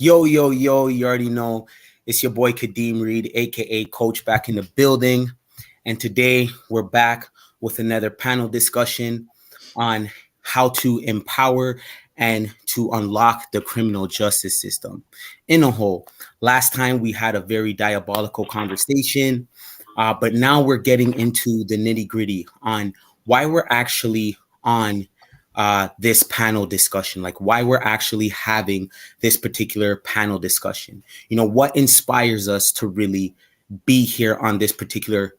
Yo, yo, yo, you already know it's your boy Kadeem Reed, aka Coach, back in the building. And today we're back with another panel discussion on how to empower and to unlock the criminal justice system in a whole. Last time we had a very diabolical conversation, but now we're getting into the nitty gritty on why we're actually on this panel discussion, like why we're actually having this particular panel discussion. You know, what inspires us to really be here on this particular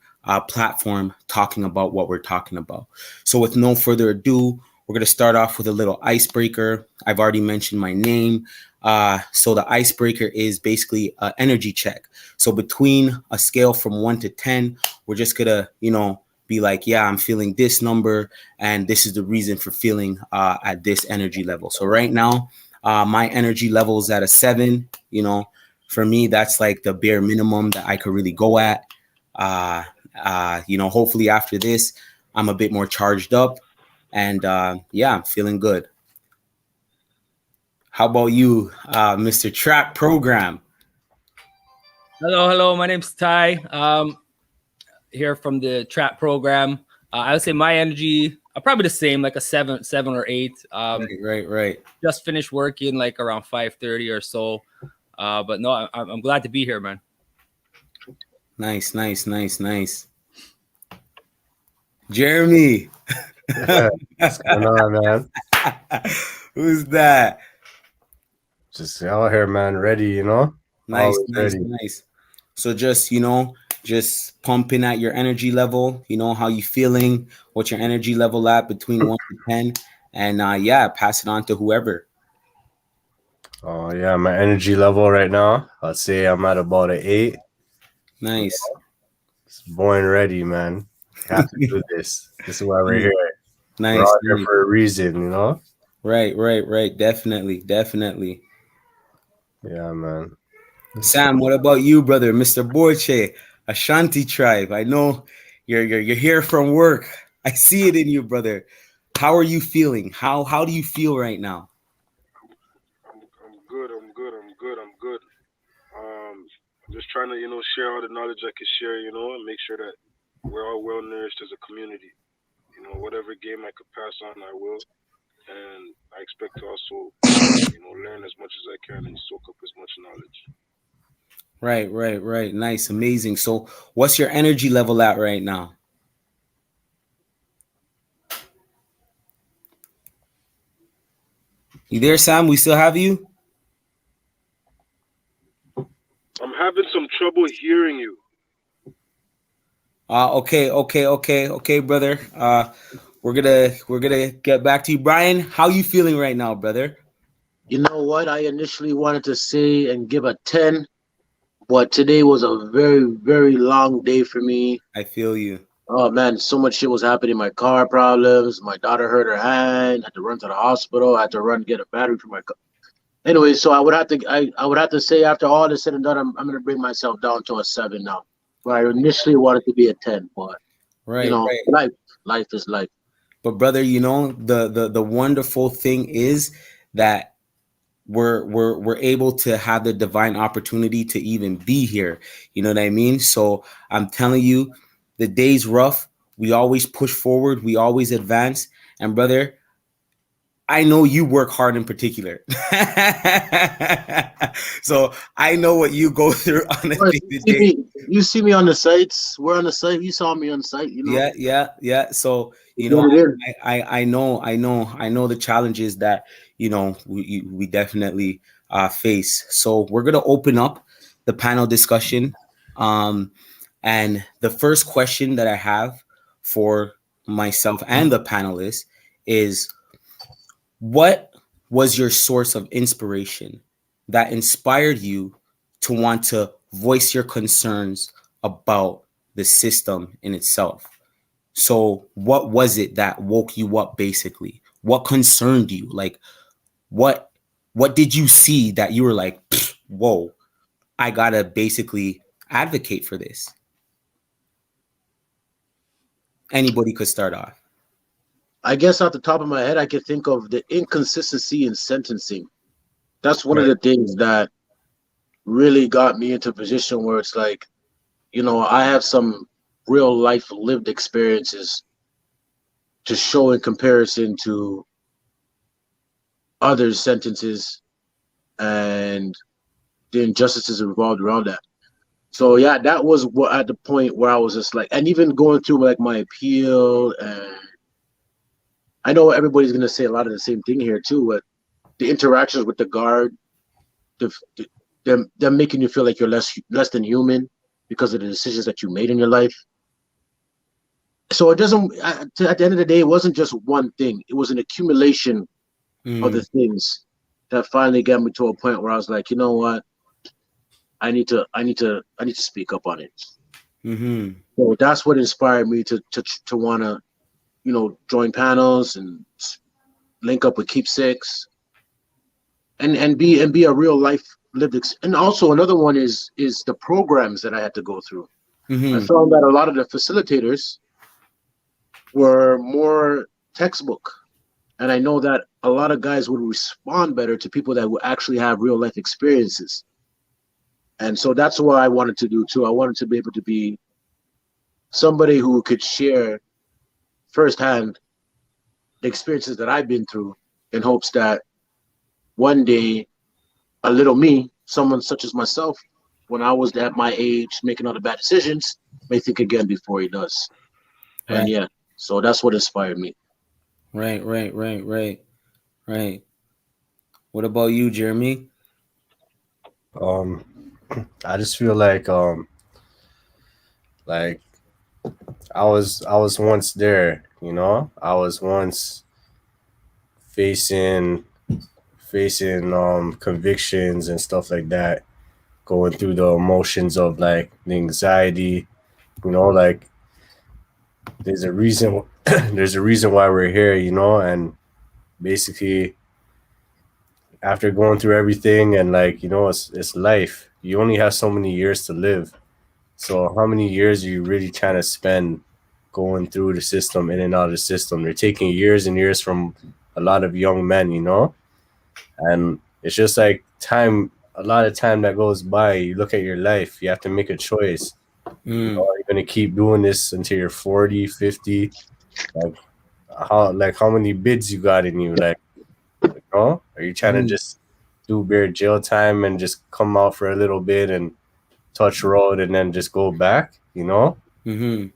platform talking about what we're talking about. So with no further ado, we're going to start off with a little icebreaker. I've already mentioned my name. So the icebreaker is basically an energy check. So between a scale from 1 to 10, we're just going to, be like, yeah, I'm feeling this number, and this is the reason for feeling at this energy level. So right now, my energy level is at a 7. For me, that's like the bare minimum that I could really go at. Hopefully after this, I'm a bit more charged up, and I'm feeling good. How about you, Mr. Trap Program? Hello. My name's Ty. Here from the Trap Program. I would say my energy probably the same, like a 7 or 8. Right. Just finished working like around 5:30 or so. But no, I'm glad to be here, man. Nice. Jeremy. What's going on, man? Who's that? Just out here, man. Ready, Nice. Ready. So just pumping at your energy level, how you feeling, what's your energy level at between 1 to 10, and pass it on to whoever. Oh yeah, my energy level right now, I'd say I'm at about an 8. Nice. Just born ready, man. Have to do this. This is why we're here. Nice. We're out here for a reason, Right. Definitely. Yeah, man. Sam, what about you, brother? Mr. Borche, Ashanti tribe. I know you're here from work. I see it in you, brother. How are you feeling? How do you feel right now? I'm good. Just trying to, share all the knowledge I can share, and make sure that we're all well nourished as a community. Whatever game I could pass on, I will. And I expect to also, learn as much as I can and soak up as much knowledge. Right. Nice, amazing. So what's your energy level at right now? You there, Sam? We still have you? I'm having some trouble hearing you. Okay, brother. We're gonna get back to you. Brian, how you feeling right now, brother? You know what? I initially wanted to say and give a 10, but today was a very, very long day for me. I feel you. Oh man, so much shit was happening. My car problems. My daughter hurt her hand. Had to run to the hospital. I had to run get a battery for my car. Anyway, so I would have to say after all this said and done, I'm gonna bring myself down to a 7 now. But I initially wanted to be a 10, but right. Life is life. But brother, the wonderful thing is that we're able to have the divine opportunity to even be here. You know what I mean? So I'm telling you, the day's rough. We always push forward. We always advance. And brother, I know you work hard in particular. So I know what you go through on a day-to-day. You see me on the sites. We're on the site. You saw me on the site, Yeah. So, I know the challenges that, we definitely face. So we're going to open up the panel discussion. And the first question that I have for myself and the panelists is, what was your source of inspiration that inspired you to want to voice your concerns about the system in itself? So what was it that woke you up, basically? What concerned you? Like, what did you see that you were like, whoa, I gotta basically advocate for this? Anybody could start off. I guess off the top of my head, I could think of the inconsistency in sentencing. that's one of the things that really got me into a position where it's like, you know, I have some real life lived experiences to show in comparison to others' sentences and the injustices revolved around that. So yeah, that was what at the point where I was just like, and even going through like my appeal, and I know everybody's gonna say a lot of the same thing here too, but the interactions with the guard, them making you feel like you're less than human because of the decisions that you made in your life. So it doesn't. At the end of the day, it wasn't just one thing. It was an accumulation of the things that finally got me to a point where I was like, you know what, I need to speak up on it. Mm-hmm. So that's what inspired me to want to, you know, join panels and link up with Keep Six, and be a real life lived. And also another one is the programs that I had to go through. Mm-hmm. I found that a lot of the facilitators were more textbook, and I know that a lot of guys would respond better to people that would actually have real life experiences. And so that's what I wanted to do too. I wanted to be able to be somebody who could share firsthand the experiences that I've been through, in hopes that one day a little me, someone such as myself, when I was at my age making all the bad decisions, may think again before he does. Right. And yeah, so that's what inspired me. Right. What about you, Jeremy? I just feel like I was once there, you know. I was once facing convictions and stuff like that, going through the emotions of like the anxiety, you know, like there's a reason there's a reason why we're here, you know. And basically after going through everything, and like, you know, it's life. You only have so many years to live. So how many years are you really trying to spend going through the system, in and out of the system? They're taking years and years from a lot of young men, you know? And it's just like time, a lot of time that goes by, you look at your life, you have to make a choice. You know, are you going to keep doing this until you're 40, 50? Like how many bids you got in you? Like, you know, are you trying to just do bare jail time and just come out for a little bit and touch road and then just go back, you know? Mm-hmm.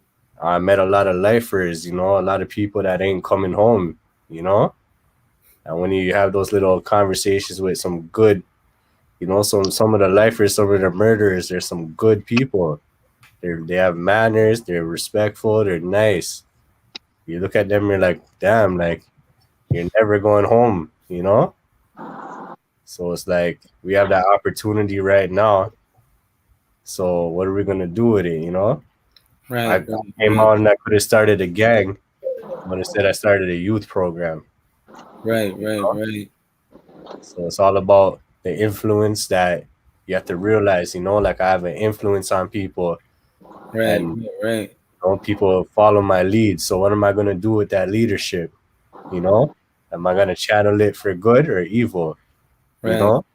I met a lot of lifers, you know, a lot of people that ain't coming home, you know? And when you have those little conversations with some good, you know, some of the lifers, some of the murderers, there's some good people. They have manners, they're respectful, they're nice. You look at them, you're like, damn, like, you're never going home, you know? So it's like, we have that opportunity right now. So what are we going to do with it, you know? I came out and I could have started a gang, but instead I started a youth program. Right. So it's all about the influence that you have to realize, you know, like I have an influence on people. Right. You know, people follow my lead. So what am I going to do with that leadership? You know, am I going to channel it for good or evil? You know?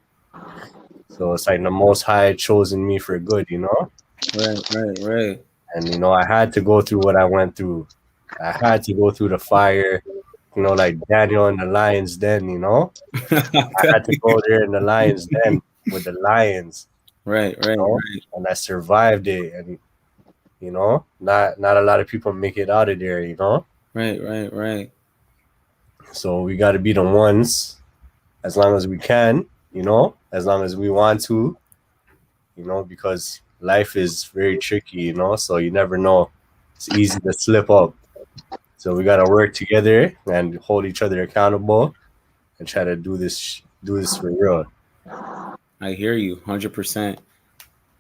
So it's like the Most High chosen me for good, you know? Right. And, you know, I had to go through what I went through. I had to go through the fire, you know, like Daniel in the lion's den, you know? I had to go there in the lion's den with the lions. Right. And I survived it. And, you know, not a lot of people make it out of there, you know? Right. So we got to be the ones as long as we can, you know, as long as we want to, you know, because life is very tricky, you know, so you never know. It's easy to slip up. So we got to work together and hold each other accountable and try to do this for real. I hear you 100%.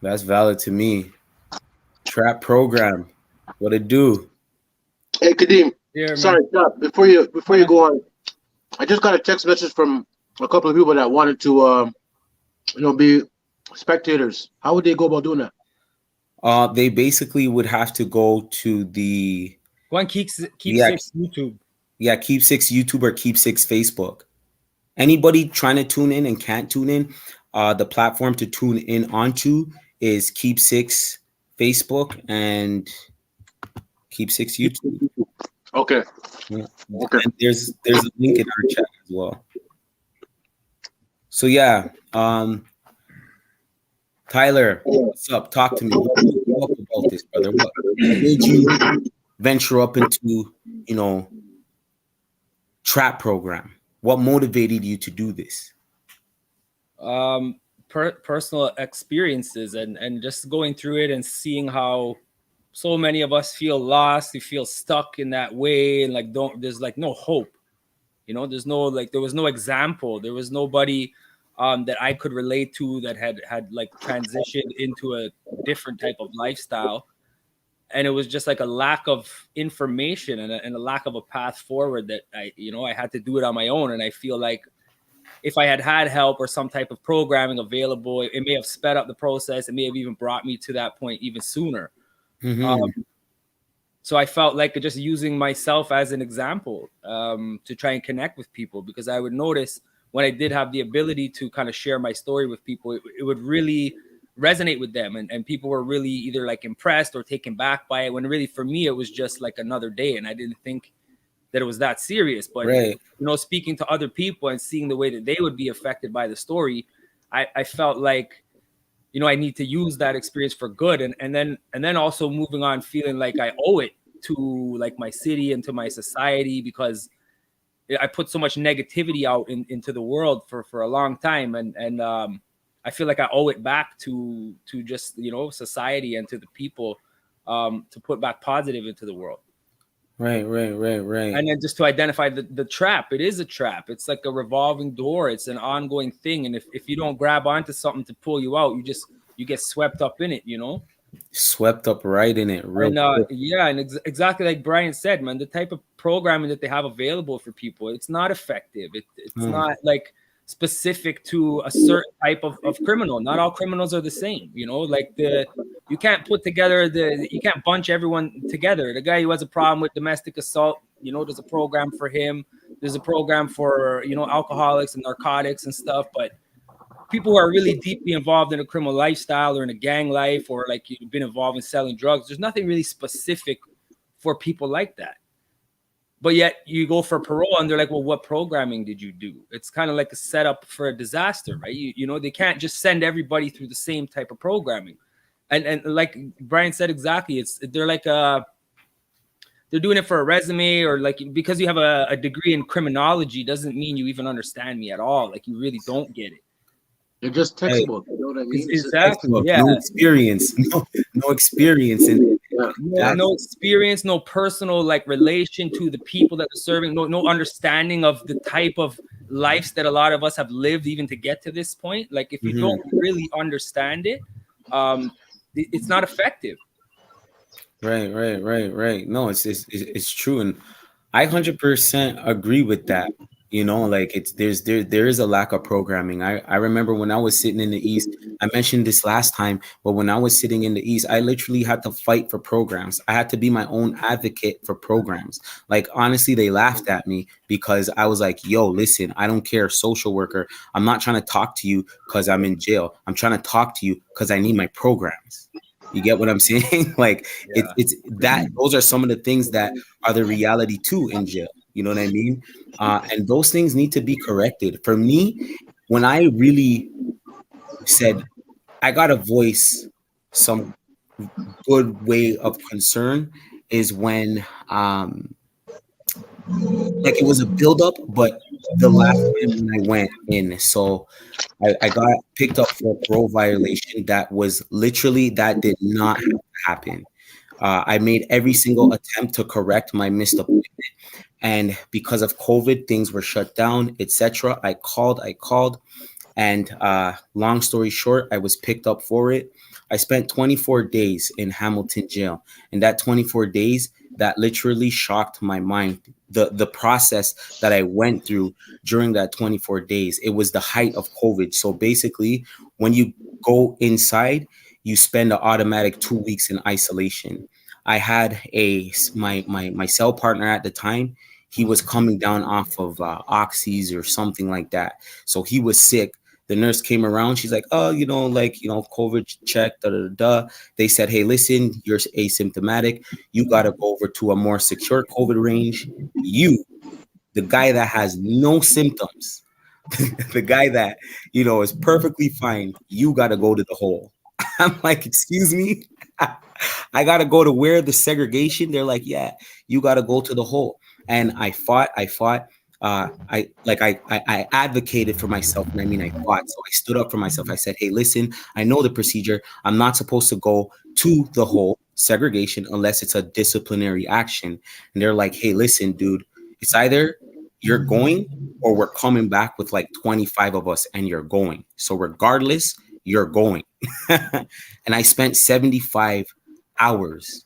That's valid to me. Trap program. What it do? Hey, Kadeem. Yeah, sorry, stop. Before you go on, I just got a text message from a couple of people that wanted to, you know, be spectators. How would they go about doing that? They basically would have to go to the Keep Six YouTube. Yeah, Keep Six YouTube or Keep Six Facebook. Anybody trying to tune in and can't tune in, the platform to tune in onto is Keep Six Facebook and Keep Six YouTube. Okay. Yeah. Okay. And there's a link in our chat as well. So yeah, Tyler, what's up? Talk to me. What about this, brother? What made you venture up into, trap program? What motivated you to do this? Personal experiences and just going through it and seeing how so many of us feel lost, we feel stuck in that way, and like there's like no hope. There's no, like, there was no example, there was nobody that I could relate to that had like transitioned into a different type of lifestyle. And it was just like a lack of information and a lack of a path forward that I had to do it on my own. And I feel like if I had help or some type of programming available, it may have sped up the process. It may have even brought me to that point even sooner. Mm-hmm. So I felt like just using myself as an example to try and connect with people, because I would notice when I did have the ability to kind of share my story with people, it would really resonate with them. And people were really either like impressed or taken back by it, when really for me, it was just like another day. And I didn't think that it was that serious. But, right. Speaking to other people and seeing the way that they would be affected by the story, I felt like, I need to use that experience for good. And then also moving on, feeling like I owe it to like my city and to my society, because I put so much negativity out into the world for a long time. And I feel like I owe it back to just, society and to the people to put back positive into the world. Right. And then just to identify the trap. It is a trap. It's like a revolving door. It's an ongoing thing. And if you don't grab onto something to pull you out, you get swept up in it, Swept up right in it. Real and yeah, and exactly like Brian said, man, the type of programming that they have available for people, it's not effective. It's not like specific to a certain type of criminal. Not all criminals are the same, like you can't you can't bunch everyone together. The guy who has a problem with domestic assault, there's a program for him. There's a program for, alcoholics and narcotics and stuff. But people who are really deeply involved in a criminal lifestyle or in a gang life, or like you've been involved in selling drugs, there's nothing really specific for people like that. But yet you go for parole and they're like, well, what programming did you do? It's kind of like a setup for a disaster, right? They can't just send everybody through the same type of programming. And like Brian said, exactly, they're like they're doing it for a resume, or like, because you have a degree in criminology doesn't mean you even understand me at all. Like, you really don't get it. They're just textbook. You know what I mean? Exactly. Yeah. No experience. No experience in it. No experience, no personal like relation to the people that are serving, no understanding of the type of lives that a lot of us have lived even to get to this point. Like, if you don't really understand it, it's not effective. Right. No, it's true, and I 100% agree with that. Like, there is a lack of programming. I remember when I was sitting in the East, I mentioned this last time, but when I was sitting in the East, I literally had to fight for programs. I had to be my own advocate for programs. Like, honestly, they laughed at me because I was like, yo, listen, I don't care, social worker. I'm not trying to talk to you because I'm in jail. I'm trying to talk to you because I need my programs. You get what I'm saying? Like, yeah. it's that those are some of the things that are the reality too in jail. You know what I mean? And those things need to be corrected. For me, when I really said I gotta voice some good way of concern, is when like, it was a buildup, but the last time when I went in, so I got picked up for a parole violation that did not happen. I made every single attempt to correct my missed appointment, and because of COVID, things were shut down, etc. I called, and long story short, I was picked up for it. I spent 24 days in Hamilton jail, and that 24 days, that literally shocked my mind. The process that I went through during that 24 days, it was the height of COVID. So basically, when you go inside, you spend an automatic 2 weeks in isolation. I had my cell partner at the time. he was coming down off of oxys or something like that. So he was sick. The nurse came around. She's like, oh, COVID check, da, da, da, da. They said, hey, listen, you're asymptomatic. You got to go over to a more secure COVID range. You, the guy that has no symptoms, the guy that, is perfectly fine, you got to go to the hole. I'm like, excuse me? I got to go to where the segregation? They're like, yeah, you got to go to the hole. And I fought. I advocated for myself, and I mean I fought. So I stood up for myself. I said, hey, listen, I know the procedure. I'm not supposed to go to the whole segregation unless it's a disciplinary action. And they're like, hey, listen, dude, it's either you're going or we're coming back with like 25 of us and you're going. So regardless, you're going. And I spent 75 hours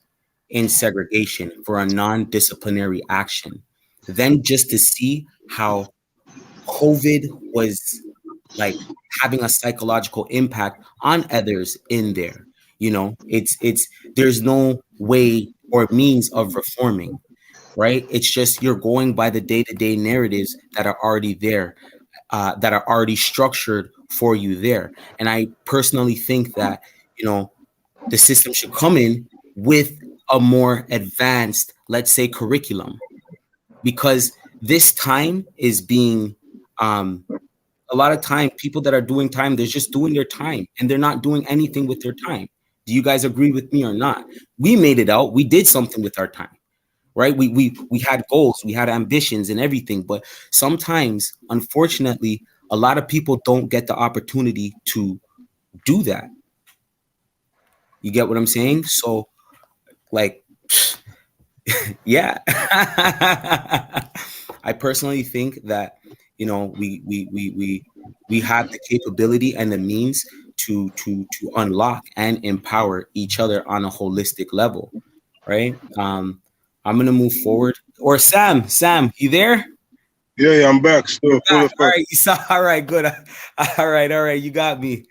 in segregation for a non-disciplinary action. Then just to see how COVID was like having a psychological impact on others in there. There's no way or means of reforming, right? It's just you're going by the day-to-day narratives that are already there, that are already structured for you there. And I personally think that, the system should come in with a more advanced, let's say, curriculum, because this time is being a lot of time people that are doing time, they're just doing their time and they're not doing anything with their time. Do you guys agree with me or not? We made it out. We did something with our time, right? We had goals, we had ambitions and everything, but sometimes, unfortunately, a lot of people don't get the opportunity to do that. You get what I'm saying? So, like, yeah. I personally think that, we have the capability and the means to unlock and empower each other on a holistic level, right? I'm gonna move forward. Or Sam, you there? Yeah, I'm back. Still full of All right, all right, good. All right. You got me.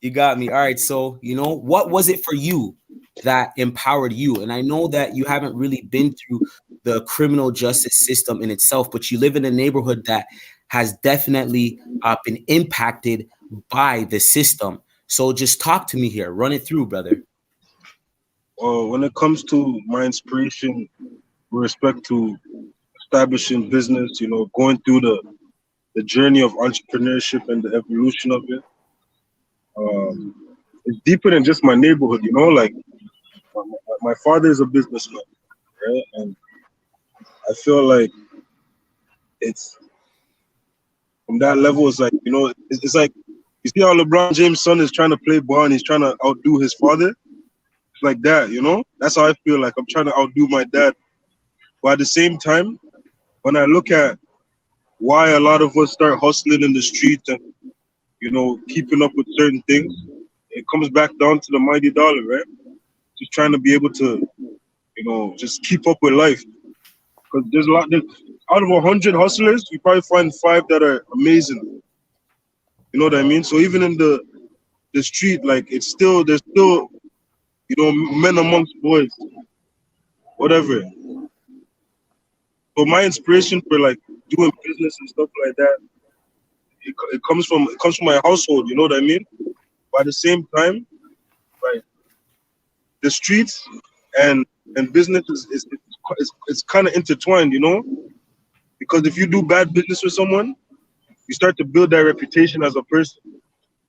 All right. So, what was it for you that empowered you? And I know that you haven't really been through the criminal justice system in itself, but you live in a neighborhood that has definitely been impacted by the system. So just talk to me here. Run it through, brother. When it comes to my inspiration with respect to establishing business, going through the journey of entrepreneurship and the evolution of it, it's deeper than just my neighborhood, like my father is a businessman, right? And I feel like it's from that level. It's like, it's like, you see how LeBron James' son is trying to play ball and he's trying to outdo his father? It's like that, That's how I feel like I'm trying to outdo my dad. But at the same time, when I look at why a lot of us start hustling in the streets and, keeping up with certain things, it comes back down to the mighty dollar, right? Just trying to be able to, just keep up with life. Because there's out of 100 hustlers, you probably find 5 that are amazing. You know what I mean? So even in the street, like there's still, men amongst boys, whatever. So my inspiration for like doing business and stuff like that, it comes from my household. You know what I mean? But at the same time, like the streets and business is kind of intertwined, because if you do bad business with someone, you start to build that reputation as a person,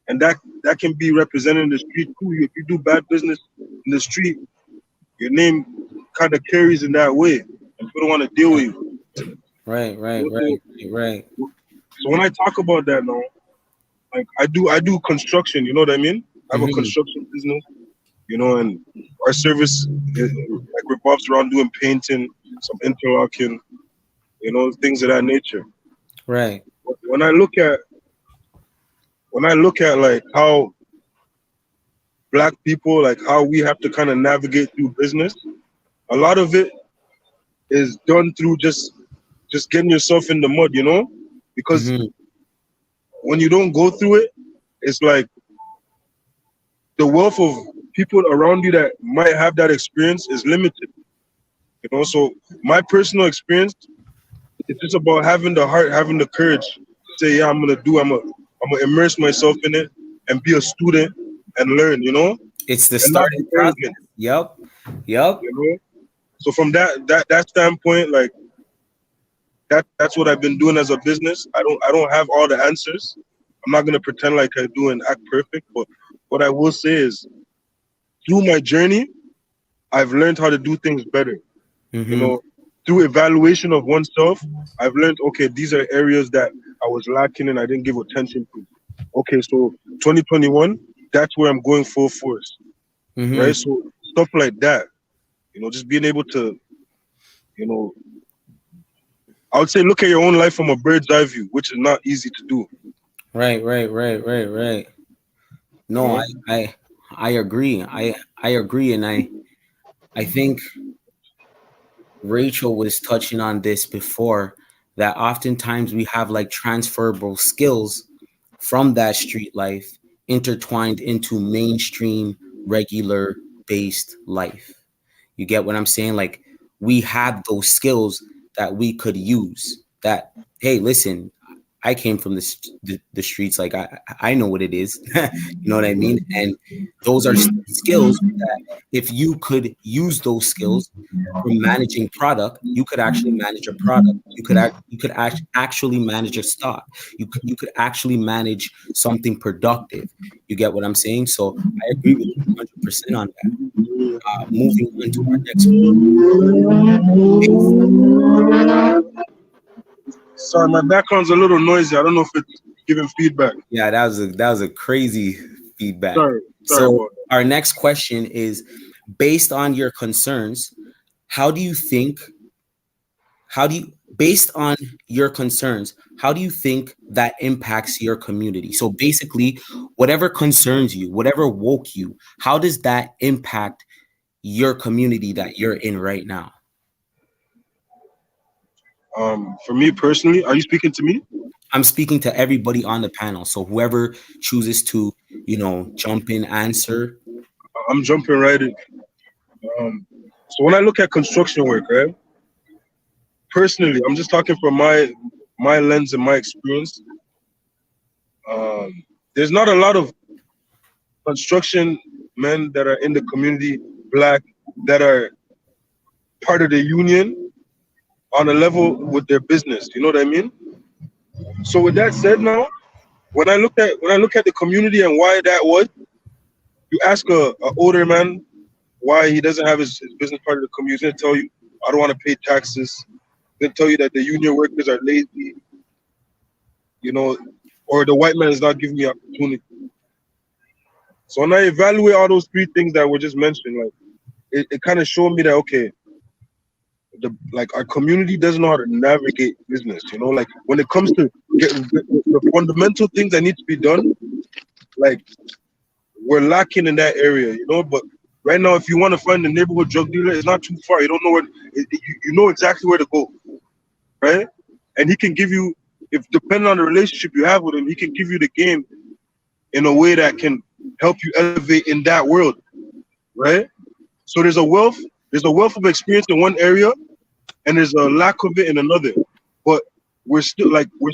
and that can be represented in the street too. If you do bad business in the street, your name kind of carries in that way, and people don't want to deal with you. Right. So when I talk about that now, like I do construction. You know what I mean? I have a construction business, and our service like revolves around doing painting, some interlocking, things of that nature. Right. When I look at like how Black people, like how we have to kind of navigate through business, a lot of it is done through just getting yourself in the mud, because when you don't go through it, it's like the wealth of people around you that might have that experience is limited. So my personal experience it's just about having the heart, having the courage to say, yeah, I'm gonna immerse myself in it and be a student and learn, you know? It's the And not be starting process. arrogant, Yep. you know? So from that standpoint, like that's what I've been doing as a business. I don't have all the answers. I'm not gonna pretend like I do and act perfect, but what I will say is through my journey, I've learned how to do things better. You know, through evaluation of oneself, I've learned, okay, these are areas that I was lacking and I didn't give attention to. Okay, so 2021, that's where I'm going full force. Right? So stuff like that, you know, just being able to, you know, I would say look at your own life from a bird's eye view, which is not easy to do. Right. No, I agree. I agree, and I think Rachel was touching on this before, that oftentimes we have like transferable skills from that street life intertwined into mainstream regular based life. You get what I'm saying? Like we have those skills that we could use. That, hey, listen, I came from the streets. Like I know what it is. You know what I mean? And those are skills that if you could use those skills from managing product, you could actually manage a product. You could actually manage a stock. You could actually manage something productive. You get what I'm saying? So I agree with you 100% on that. Moving on to our next one. Sorry, my background's a little noisy. I don't know if it's giving feedback. Yeah, that was a crazy feedback. Sorry so our next question is, based on your concerns, based on your concerns, how do you think that impacts your community? So basically, whatever concerns you, whatever woke you, how does that impact your community that you're in right now? For me personally, are you speaking to me? I'm speaking to everybody on the panel. So whoever chooses to, jump in, answer. I'm jumping right in. So when I look at construction work, right? Personally, I'm just talking from my lens and my experience. There's not a lot of construction men that are in the community, black, that are part of the union on a level with their business. You know what I mean? So with that said, now when I look at the community and why that was, you ask a older man why he doesn't have his business part of the community, he's gonna tell you, I don't want to pay taxes. He's gonna tell you that the union workers are lazy, or the white man is not giving me opportunity. So when I evaluate all those three things that were just mentioned, like it kind of showed me that, okay, our community doesn't know how to navigate business. Like when it comes to the fundamental things that need to be done, like we're lacking in that area. But right now, if you want to find a neighborhood drug dealer, it's not too far. You don't know where, you know exactly where to go, right? And he can give you, if depending on the relationship you have with him, he can give you the game in a way that can help you elevate in that world, right? So there's a wealth of experience in one area, and there's a lack of it in another. But we're still like we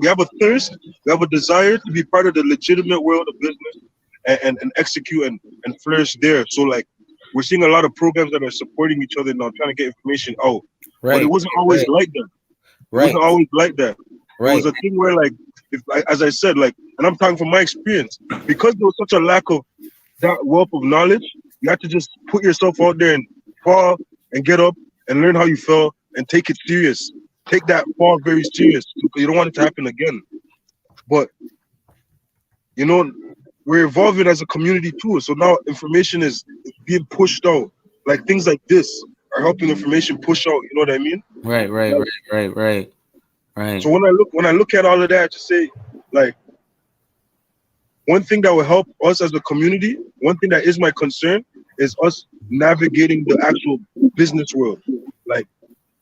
have a thirst, we have a desire to be part of the legitimate world of business and execute and flourish there. So like we're seeing a lot of programs that are supporting each other now, trying to get information out. Right. But it wasn't always like that. Right. It wasn't always like that. Right. It was a thing where like, as I said, like, and I'm talking from my experience, because there was such a lack of that wealth of knowledge, you have to just put yourself out there and fall and get up and learn how you fell and take it serious. Take that fall very serious because you don't want it to happen again. But, we're evolving as a community too. So now information is being pushed out. Like things like this are helping information push out. You know what I mean? Right. So when I look at all of that, I just say, like, one thing that will help us as a community, one thing that is my concern, is us navigating the actual business world. Like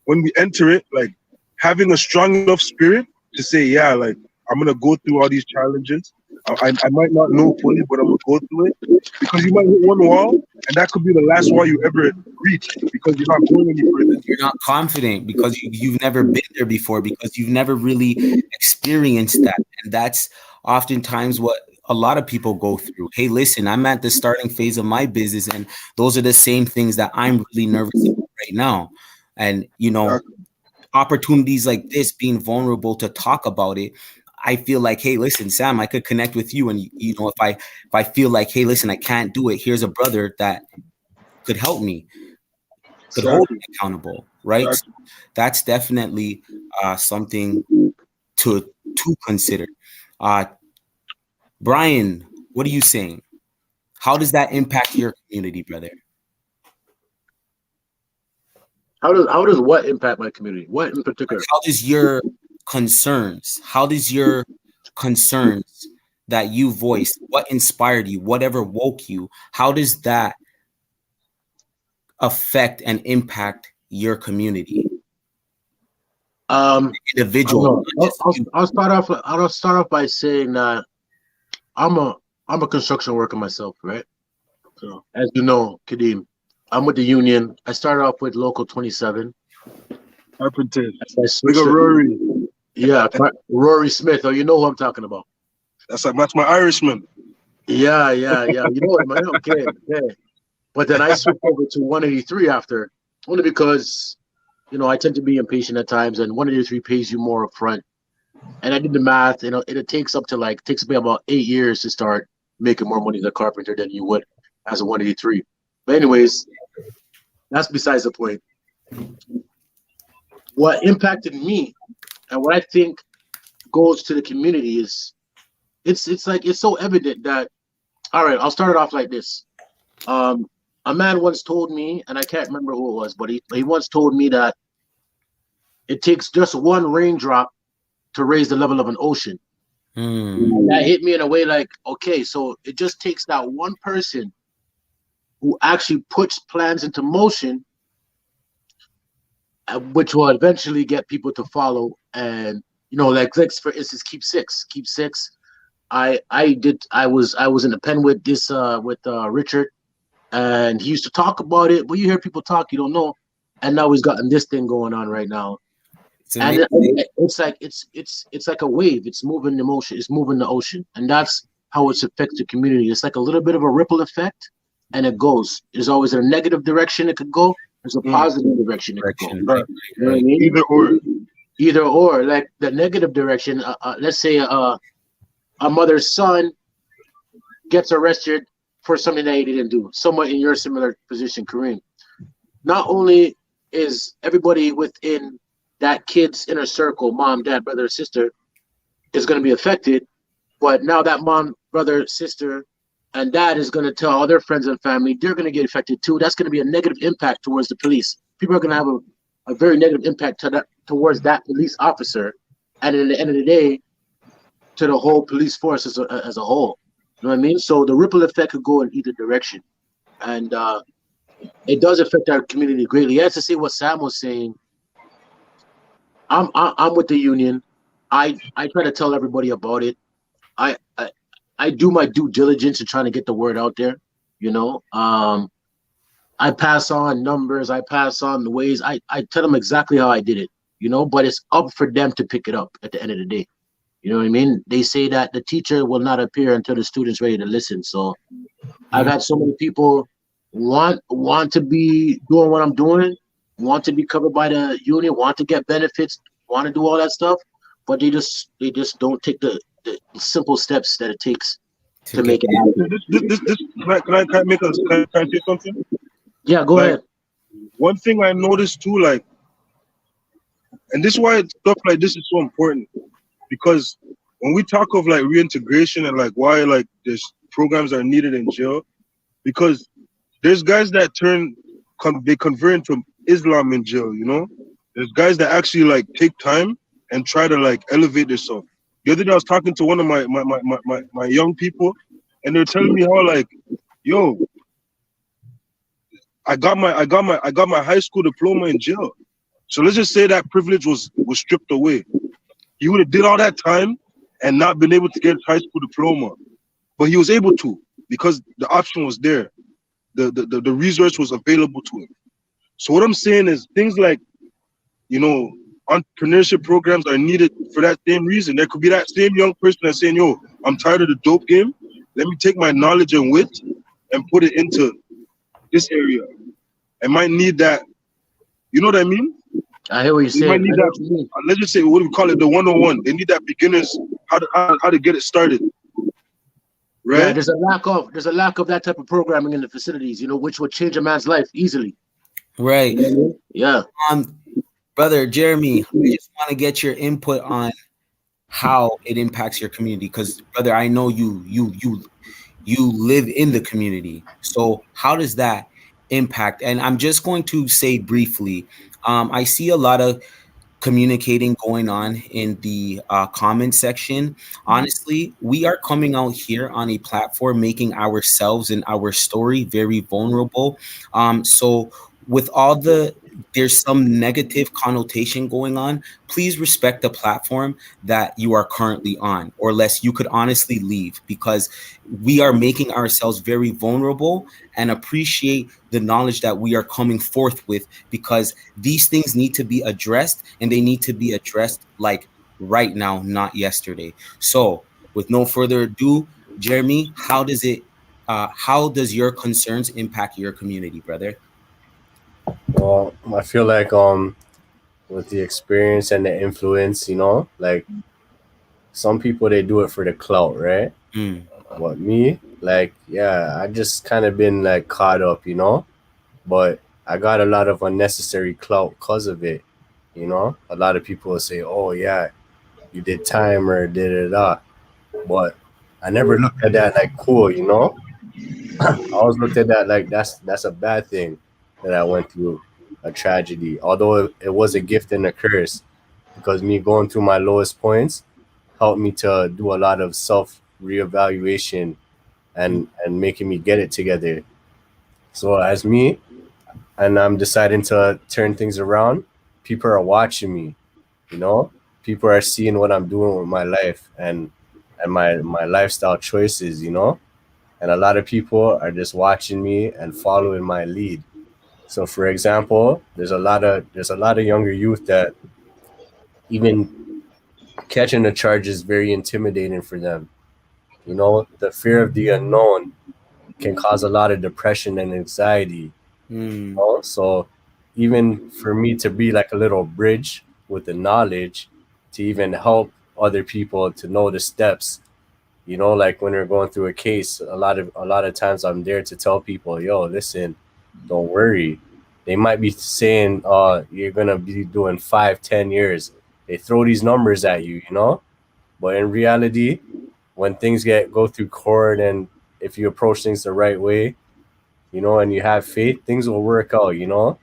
when we enter it, like having a strong enough spirit to say, yeah, like I'm gonna go through all these challenges. I might not know fully, but I'm gonna go through it, because you might hit one wall and that could be the last one you ever reach because you're not going any further. You're not confident because you've never been there before, because you've never really experienced that. And that's oftentimes what a lot of people go through. Hey, listen, I'm at the starting phase of my business, and those are the same things that I'm really nervous about right now. And, you know, opportunities like this, being vulnerable to talk about it, I feel like, hey, listen, Sam, I could connect with you. And, you know, if I feel like, hey, listen, I can't do it, here's a brother that could help me, could hold me accountable, right? So that's definitely something to consider. Brian, what are you saying? How does that impact your community, brother? How does what impact my community? What in particular? How does your concerns that you voiced, what inspired you, whatever woke you, how does that affect and impact your community? Individual. I'll start off by saying that I'm a construction worker myself, right? So as you know, Kadeem, I'm with the union. I started off with Local 27. Carpenter. We got Rory. Yeah, Rory Smith. Oh, you know who I'm talking about. That's my Irishman. Yeah. You know it, man. Okay. But then I switched over to 183 after, only because, you know, I tend to be impatient at times, and 183 pays you more upfront. And I did the math. You know, it takes me about 8 years to start making more money as a carpenter than you would as a 183. But anyways, that's besides the point. What impacted me and what I think goes to the community is it's so evident that, all right, I'll start it off like this. A man once told me, and I can't remember who it was, but he once told me that it takes just one raindrop to raise the level of an ocean. And that hit me in a way like, okay, so it just takes that one person who actually puts plans into motion, which will eventually get people to follow. And, you know, like for instance, Keep Six. I was in the pen with Richard, and he used to talk about it, but you hear people talk, you don't know. And now he's gotten this thing going on right now. And it's like a wave. It's moving the motion. It's moving the ocean, and that's how it affects the community. It's like a little bit of a ripple effect, and it goes. There's always a negative direction it could go. There's a positive direction it could go. Right. You know what I mean? Either or. Like the negative direction. Let's say a mother's son gets arrested for something that he didn't do. Somewhat in your similar position, Kareem. Not only is everybody within that kid's inner circle, mom, dad, brother, sister, is going to be affected, but now that mom, brother, sister, and dad is going to tell all their friends and family, they're going to get affected too. That's going to be a negative impact towards the police. People are going to have a very negative impact towards that police officer, and at the end of the day, to the whole police force as a whole. You know what I mean? So the ripple effect could go in either direction, and it does affect our community greatly. As to say what Sam was saying, I'm with the union. I try to tell everybody about it. I do my due diligence in trying to get the word out there. You know, I pass on numbers. I pass on the ways. I tell them exactly how I did it. You know, but it's up for them to pick it up at the end of the day. You know what I mean? They say that the teacher will not appear until the student's ready to listen. So I've had so many people want to be doing what I'm doing, want to be covered by the union, want to get benefits, want to do all that stuff, but they just don't take the simple steps that it takes to make it happen. Can I say something? Yeah, go ahead. One thing I noticed too, like, and this is why stuff like this is so important, because when we talk of like reintegration and like why like there's programs are needed in jail, because there's guys that they convert into Islam in jail, you know? There's guys that actually like take time and try to like elevate themselves. The other day I was talking to one of my young people, and they're telling me how like, yo, I got my high school diploma in jail. So let's just say that privilege was stripped away. He would have did all that time and not been able to get his high school diploma. But he was able to because the option was there. the resource was available to him. So what I'm saying is things like, you know, entrepreneurship programs are needed for that same reason. There could be that same young person that's saying, yo, I'm tired of the dope game. Let me take my knowledge and wit and put it into this area. I might need that. You know what I mean? I hear what you're They saying. might need that. Let's just say, what do we call it? The 101. They need that beginners, how to get it started. Right? Yeah, there's a lack of that type of programming in the facilities, you know, which would change a man's life easily. Right. Yeah. Brother Jeremy, I just want to get your input on how it impacts your community, because brother, I know you live in the community. So how does that impact? And I'm just going to say briefly, I see a lot of communicating going on in the comment section. Honestly, we are coming out here on a platform making ourselves and our story very vulnerable. So with all there's some negative connotation going on, please respect the platform that you are currently on, or less you could honestly leave, because we are making ourselves very vulnerable, and appreciate the knowledge that we are coming forth with, because these things need to be addressed, and they need to be addressed like right now, not yesterday. So with no further ado, Jeremy, how does your concerns impact your community, brother? Well, I feel like with the experience and the influence, you know, like some people they do it for the clout, right? But me, like, yeah, I just kind of been like caught up, you know, but I got a lot of unnecessary clout because of it, you know. A lot of people will say, "Oh yeah, you did time or did it up," but I never looked at that like cool, you know. I always looked at that like that's a bad thing that I went through a tragedy, although it was a gift and a curse, because me going through my lowest points helped me to do a lot of self reevaluation and making me get it together. So as me, and I'm deciding to turn things around, people are watching me, you know? People are seeing what I'm doing with my life and my lifestyle choices, you know? And a lot of people are just watching me and following my lead. So for example, there's a lot of younger youth that even catching the charge is very intimidating for them. You know, the fear of the unknown can cause a lot of depression and anxiety. You know? So even for me to be like a little bridge with the knowledge to even help other people to know the steps, you know, like when we're going through a case, a lot of times I'm there to tell people, yo, listen, don't worry. They might be saying, you're gonna be doing 5, 10 years. They throw these numbers at you, you know? But in reality, when things go through court, and if you approach things the right way, you know, and you have faith, things will work out, you know?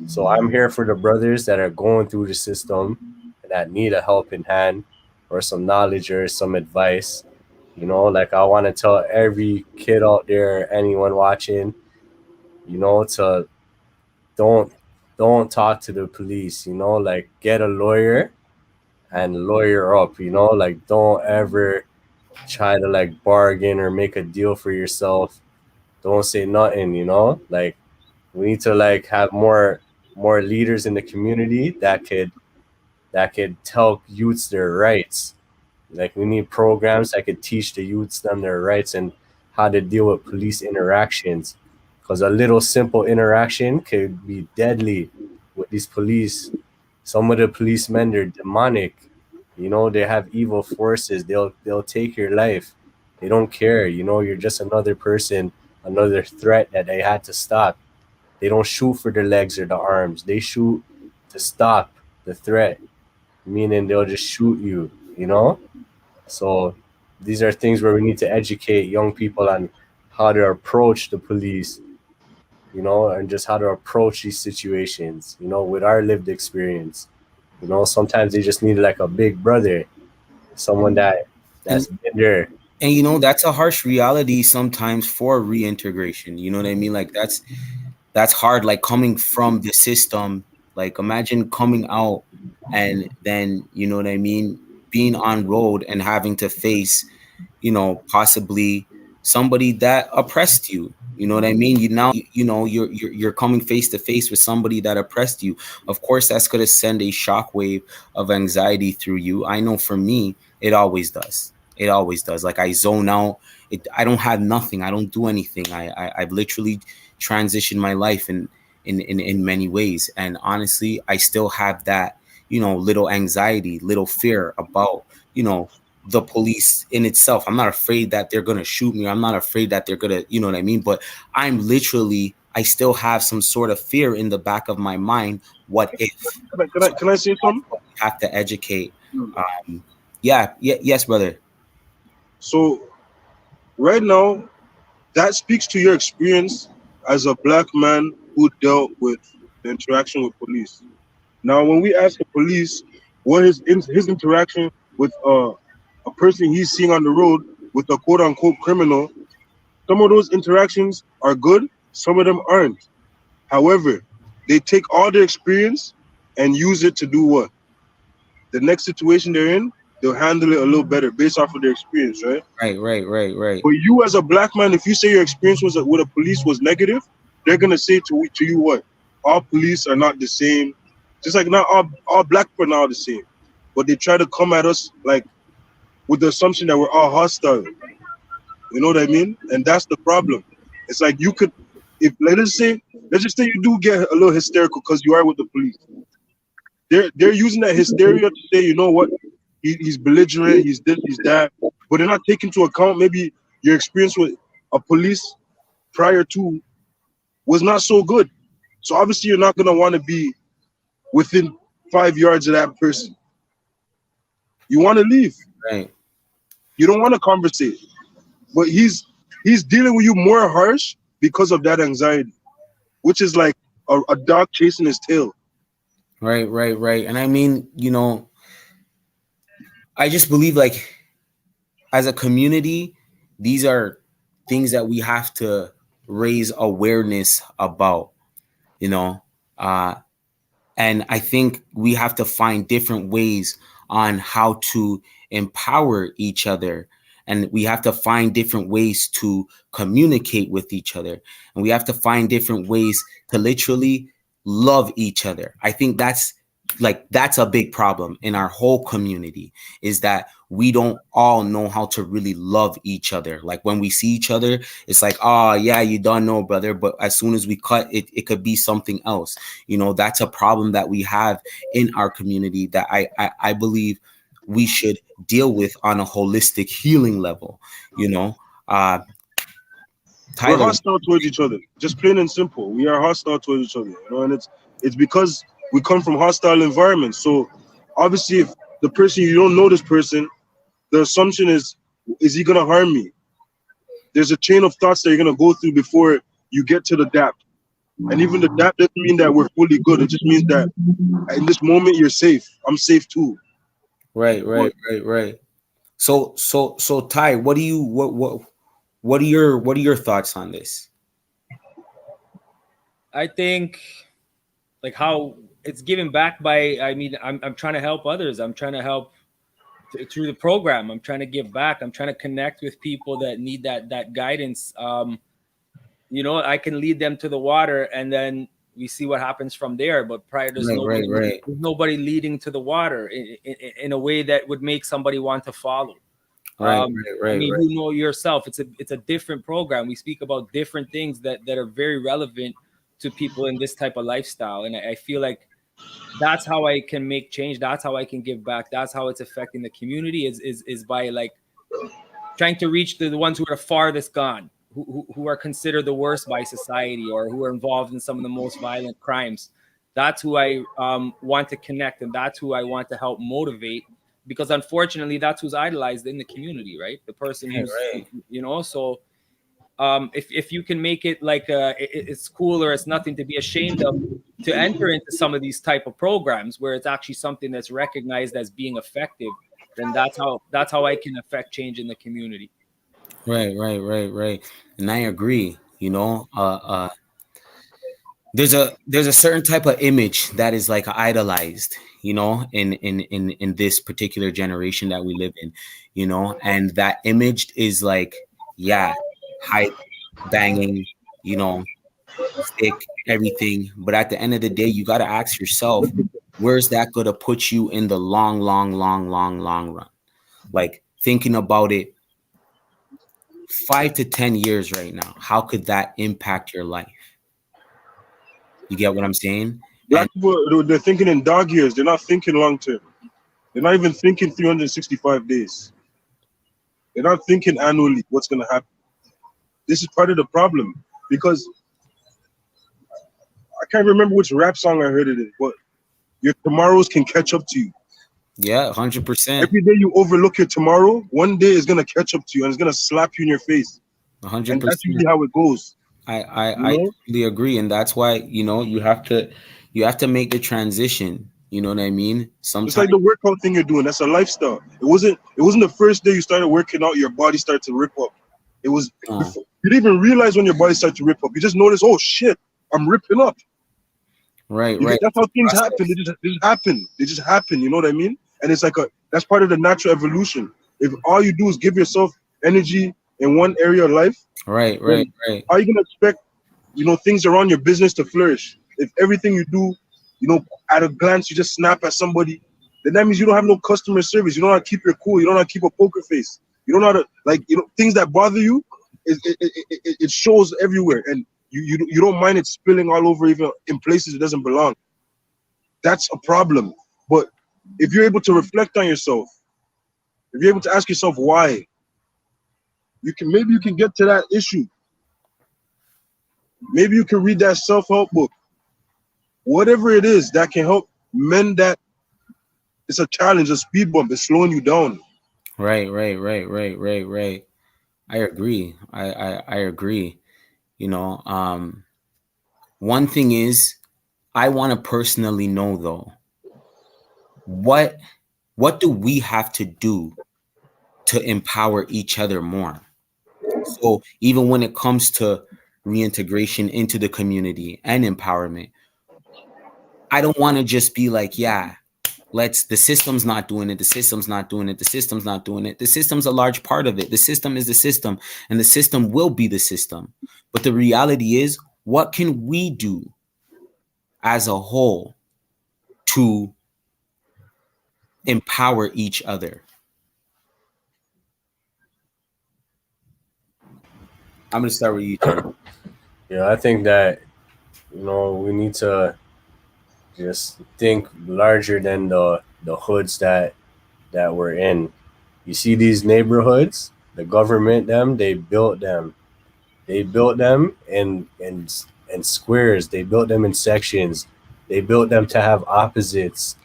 So I'm here for the brothers that are going through the system and that need a helping hand or some knowledge or some advice. You know, like I want to tell every kid out there, anyone watching, you know, to don't don't talk to the police, you know, like get a lawyer and lawyer up, you know, like don't ever try to like bargain or make a deal for yourself. Don't say nothing, you know? Like we need to like have more leaders in the community that could tell youths their rights. Like we need programs that could teach the youths them their rights and how to deal with police interactions. Because a little simple interaction could be deadly with these police. Some of the policemen they're demonic. You know, they have evil forces. They'll take your life. They don't care. You know, you're just another person, another threat that they had to stop. They don't shoot for the legs or the arms. They shoot to stop the threat, meaning they'll just shoot you, you know? So these are things where we need to educate young people on how to approach the police, you know, and just how to approach these situations, you know, with our lived experience. You know, sometimes they just need like a big brother, someone that's been there. And you know, that's a harsh reality sometimes for reintegration. You know what I mean? Like that's hard, like coming from the system. Like imagine coming out and then, you know what I mean, being on road and having to face, you know, possibly somebody that oppressed you, You know what I mean? You're coming face to face with somebody that oppressed you. Of course, that's going to send a shockwave of anxiety through you. I know for me, it always does. It always does. Like I zone out. I don't have nothing. I don't do anything. I've literally transitioned my life in many ways. And honestly, I still have that, little anxiety, little fear about, the police in itself. I'm not afraid that they're going to shoot me. I'm not afraid that they're going to, you know what I mean? But I still have some sort of fear in the back of my mind. What if? Can I say something? Have to educate. Yes, brother. So right now, that speaks to your experience as a black man who dealt with the interaction with police. Now, when we ask the police what his interaction with a person he's seeing on the road with a quote unquote criminal, some of those interactions are good, some of them aren't. However, they take all their experience and use it to do what? The next situation they're in, they'll handle it a little better based off of their experience, right? Right. But you as a black man, if you say your experience with a police was negative, they're gonna say to you what? All police are not the same. Just like not all black people are not the same. But they try to come at us like with the assumption that we're all hostile. You know what I mean? And that's the problem. It's like you could, if let's just say you do get a little hysterical because you are with the police. They're using that hysteria to say, you know what, he's belligerent, he's this, he's that, but they're not taking into account maybe your experience with a police prior to was not so good. So obviously you're not gonna want to be within 5 yards of that person. You want to leave. Right. You don't want to conversate. But he's dealing with you more harsh because of that anxiety, which is like a dog chasing his tail. Right. And I mean, I just believe like as a community, these are things that we have to raise awareness about, and I think we have to find different ways on how to empower each other. And we have to find different ways to communicate with each other. And we have to find different ways to literally love each other. I think that's a big problem in our whole community, is that we don't all know how to really love each other. Like when we see each other, it's like, oh yeah, you don't know, brother. But as soon as we cut it, it could be something else. That's a problem that we have in our community that I believe we should deal with on a holistic healing level. Tyler, we're hostile towards each other, just plain and simple. We are hostile towards each other, and it's because we come from hostile environments. So obviously, if the person, you don't know this person, the assumption is he gonna harm me? There's a chain of thoughts that you're gonna go through before you get to the DAP. And even the DAP doesn't mean that we're fully good. It just means that in this moment you're safe. I'm safe too. Right. So Ty, what are your thoughts on this? I think like how it's given back by, I'm trying to help others. I'm trying to help through the program. I'm trying to give back. I'm trying to connect with people that need that guidance. I can lead them to the water, and then we see what happens from there. But prior, there's nobody leading to the water in a way that would make somebody want to follow. You know yourself, it's a different program. We speak about different things that are very relevant to people in this type of lifestyle. And I feel like that's how I can make change. That's how I can give back. That's how it's affecting the community is by like trying to reach the ones who are farthest gone, who are considered the worst by society, or who are involved in some of the most violent crimes. That's who I want to connect, and that's who I want to help motivate, because unfortunately that's who's idolized in the community, right? The person who's, so if you can make it like it's cool, or it's nothing to be ashamed of to enter into some of these type of programs where it's actually something that's recognized as being effective, then that's how I can affect change in the community. Right. And I agree. There's a certain type of image that is like idolized, in this particular generation that we live in, and that image is like, hype, banging, you know, stick, everything. But at the end of the day, you got to ask yourself, where's that going to put you in the long run? Like thinking about it 5 to 10 years right now, how could that impact your life? You get what I'm saying? And Black people, they're thinking in dog years. They're not thinking long term. They're not even thinking 365 days. They're not thinking annually what's going to happen. This is part of the problem because I can't remember which rap song I heard it in, but your tomorrows can catch up to you. yeah, 100%. Every day you overlook your tomorrow, one day is going to catch up to you and it's going to slap you in your face. 100%. And that's usually how it goes. I totally agree, and that's why you have to make the transition. You know what I mean? Sometimes It's like the workout thing you're doing. That's a lifestyle. It wasn't the first day you started working out, your body started to rip up. It was you didn't even realize when your body started to rip up. You just noticed, oh shit, I'm ripping up. right. That's how things happen. They just happen. They just happen. You know what I mean? And it's like that's part of the natural evolution. If all you do is give yourself energy in one area of life, Right. how are you gonna expect things around your business to flourish? If everything you do, at a glance you just snap at somebody, then that means you don't have no customer service. You don't know how to keep your cool. You don't know how to keep a poker face. You don't know how to things that bother you. It shows everywhere, and you don't mind it spilling all over, even in places it doesn't belong. That's a problem. But if you're able to reflect on yourself, if you're able to ask yourself why, maybe you can get to that issue. Maybe you can read that self-help book. Whatever it is that can help mend that. It's a challenge, a speed bump. It's slowing you down. Right. I agree. I agree. One thing is, I want to personally know though, what do we have to do to empower each other more? So even when it comes to reintegration into the community and empowerment, I don't want to just be like, yeah, the system's not doing it. The system's not doing it. The system's not doing it. The system's a large part of it. The system is the system, and the system will be the system. But the reality is, what can we do as a whole to empower each other? I'm going to start with you, Tony. Yeah, I think that we need to just think larger than the hoods that we're in. You see these neighborhoods, the government they built them. They built them in squares. They built them in sections. They built them to have opposites.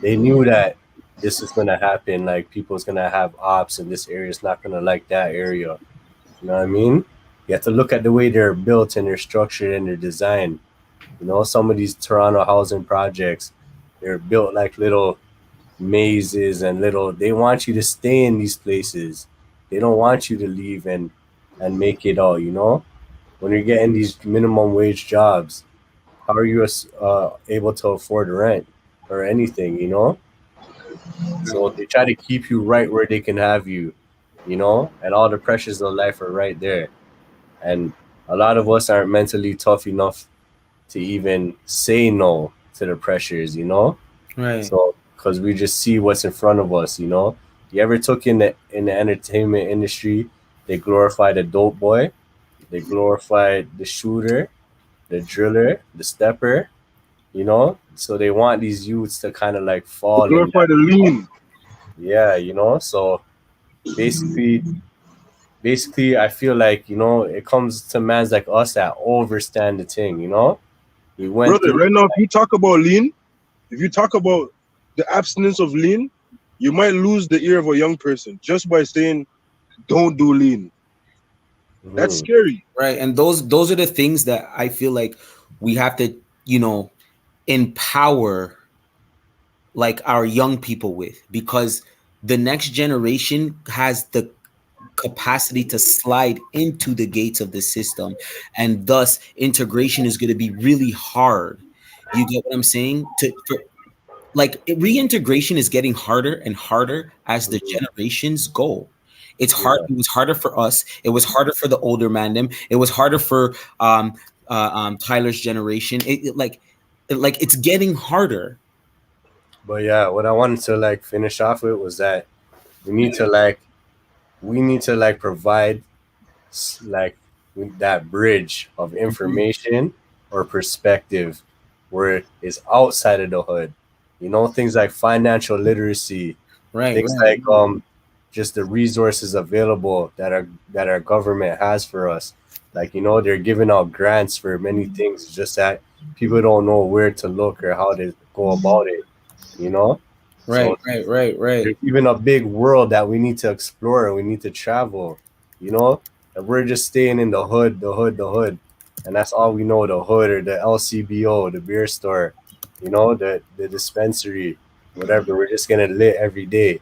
They knew that this is gonna happen. Like people's gonna have ops, and this area is not gonna like that area. You know what I mean? You have to look at the way they're built and they're structured and they're designed. Some of these Toronto housing projects, they're built like little mazes and they want you to stay in these places. They don't want you to leave and make it all. When you're getting these minimum wage jobs, how are you able to afford rent or anything? So they try to keep you right where they can have you, and all the pressures of life are right there. And a lot of us aren't mentally tough enough to even say no to the pressures, Right. So because we just see what's in front of us, You ever took in the entertainment industry, they glorify the dope boy, they glorify the shooter, the driller, the stepper, So they want these youths to kind of like fall in Glorify the lean. Yeah, So basically I feel like, it comes to mans like us that overstand the thing, We went Brother, through right now, if you talk about lean, if you talk about the abstinence of lean, you might lose the ear of a young person just by saying, don't do lean. That's scary. Right. And those are the things that I feel like we have to, empower like our young people with, because the next generation has the capacity to slide into the gates of the system, and thus integration is going to be really hard. You get what I'm saying? Reintegration is getting harder and harder as the generations go. It's hard. It was harder for us. It was harder for the older man. It was harder for Tyler's generation. Like it's getting harder. But yeah, what I wanted to like finish off with was that we need to like provide like that bridge of information or perspective where it's outside of the hood. You know, things like financial literacy, things like just the resources available that our government has for us. Like, you know, they're giving out grants for many things. It's just that people don't know where to look or how to go about it. You know, Right. There's even a big world that we need to explore and we need to travel. You know, and we're just staying in the hood, and that's all we know: the hood or the LCBO, the beer store. You know, the dispensary, whatever. We're just getting lit every day.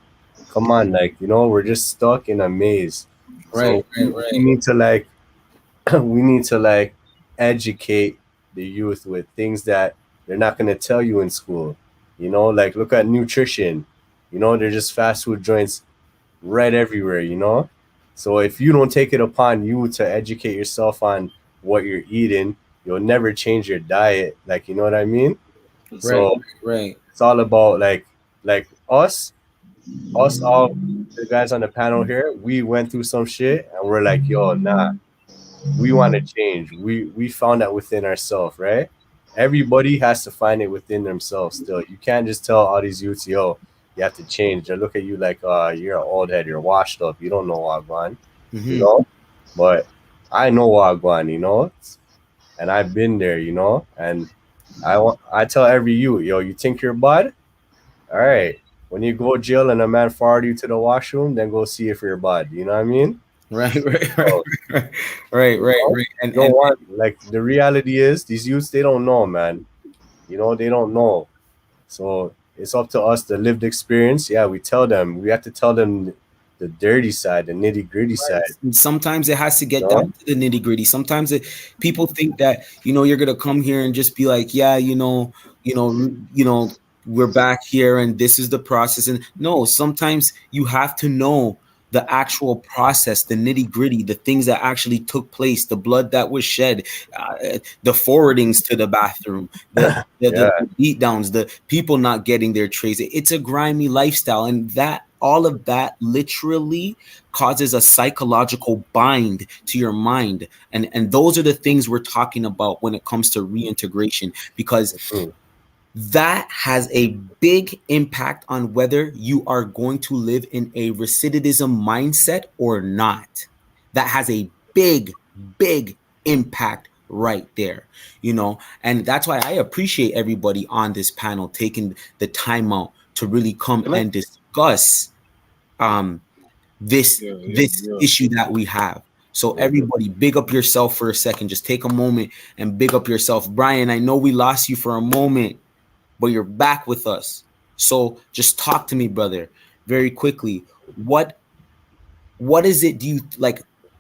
Come on, like, you know, we're just stuck in a maze. So we need to like we need to like educate the youth with things that they're not going to tell you in school. You know, like look at nutrition. You know, they're just fast food joints right everywhere, you know? So if you don't take it upon you to educate yourself on what you're eating, you'll never change your diet. Like, you know what I mean? So it's all about like us all the guys on the panel here, we went through some shit and we're like, yo, nah, we want to change. We found that within ourselves, right? Everybody has to find it within themselves still. You can't just tell all these youths, yo, you have to change. They look at you like, you're an old head, you're washed up, you don't know Wagwan, you know? But I know Wagwan, you know? And I've been there, you know? And I tell every youth, yo, you think you're bad? All right. When you go to jail and a man forward you to the washroom, then go see if you're bad. You know what I mean? Right. And don't want, like, the reality is these youths, they don't know, man. You know, they don't know. So it's up to us, the lived experience. Yeah, we tell them. We have to tell them the dirty side, the nitty gritty side. And sometimes it has to get down to the nitty gritty. Sometimes people think that, you know, you're gonna come here and just be like, yeah, you know, we're back here and this is the process. And no, sometimes you have to know the actual process, the nitty gritty, the things that actually took place, the blood that was shed, the forwardings to the bathroom, the beat downs, the people not getting their trays. It's a grimy lifestyle. And that all of that literally causes a psychological bind to your mind. And those are the things we're talking about when it comes to reintegration, because that has a big impact on whether you are going to live in a recidivism mindset or not. That has a big impact right there, you know. And that's why I appreciate everybody on this panel taking the time out to really come and discuss this issue that we have. So everybody, big up yourself for a second. Just take a moment and big up yourself. Brian, I know we lost you for a moment, but you're back with us. So just talk to me, brother, very quickly. What is it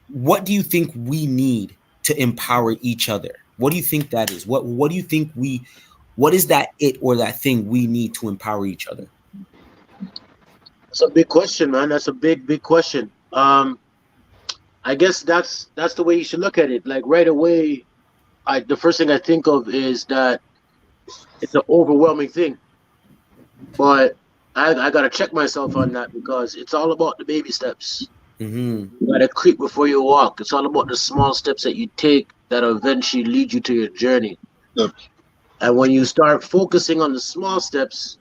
what do you think we need to empower each other? What do you think that is? What do you think what is that it or that thing we need to empower each other? That's a big question, man. That's a big question. I guess that's the way you should look at it. Like right away, the first thing I think of is that it's an overwhelming thing. But I gotta check myself on that, because it's all about the baby steps. You gotta creep before you walk. It's all about the small steps that you take that eventually lead you to your journey. And when you start focusing on the small steps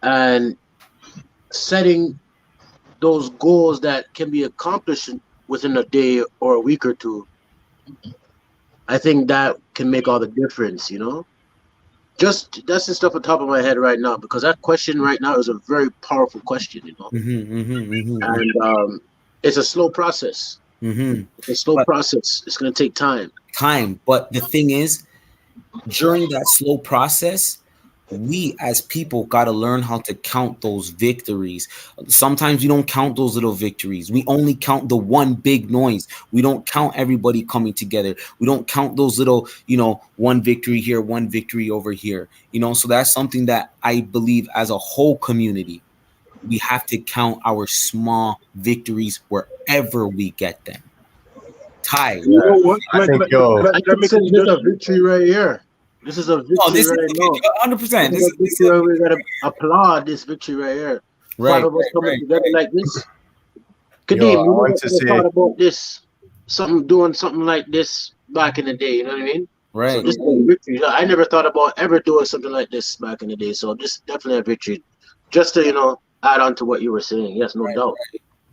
and setting those goals that can be accomplished within a day or a week or two, I think that can make all the difference, you know? Just that's the stuff on top of my head right now, because that question right now is a very powerful question, you know? And it's a slow process. It's a slow process. It's going to take time. But the thing is, during that slow process, we as people got to learn how to count those victories. Sometimes we don't count those little victories. We only count the one big noise. We don't count everybody coming together. We don't count those little, you know, one victory here, one victory over here, you know. So that's something that I believe as a whole community, we have to count our small victories however we get them. Ty. You know what? I think, yo, I can say this is a victory right here. This is a victory This right is now. 100%. This is a victory where we gotta applaud this victory right here. Right, Five of us coming together like this. Kadeem, Yo, I you want never to say- thought about this, doing something like this back in the day. You know what I mean? So right. this is a victory. I never thought about ever doing something like this back in the day. So this is definitely a victory. Just to add on to what you were saying. Yes, no doubt.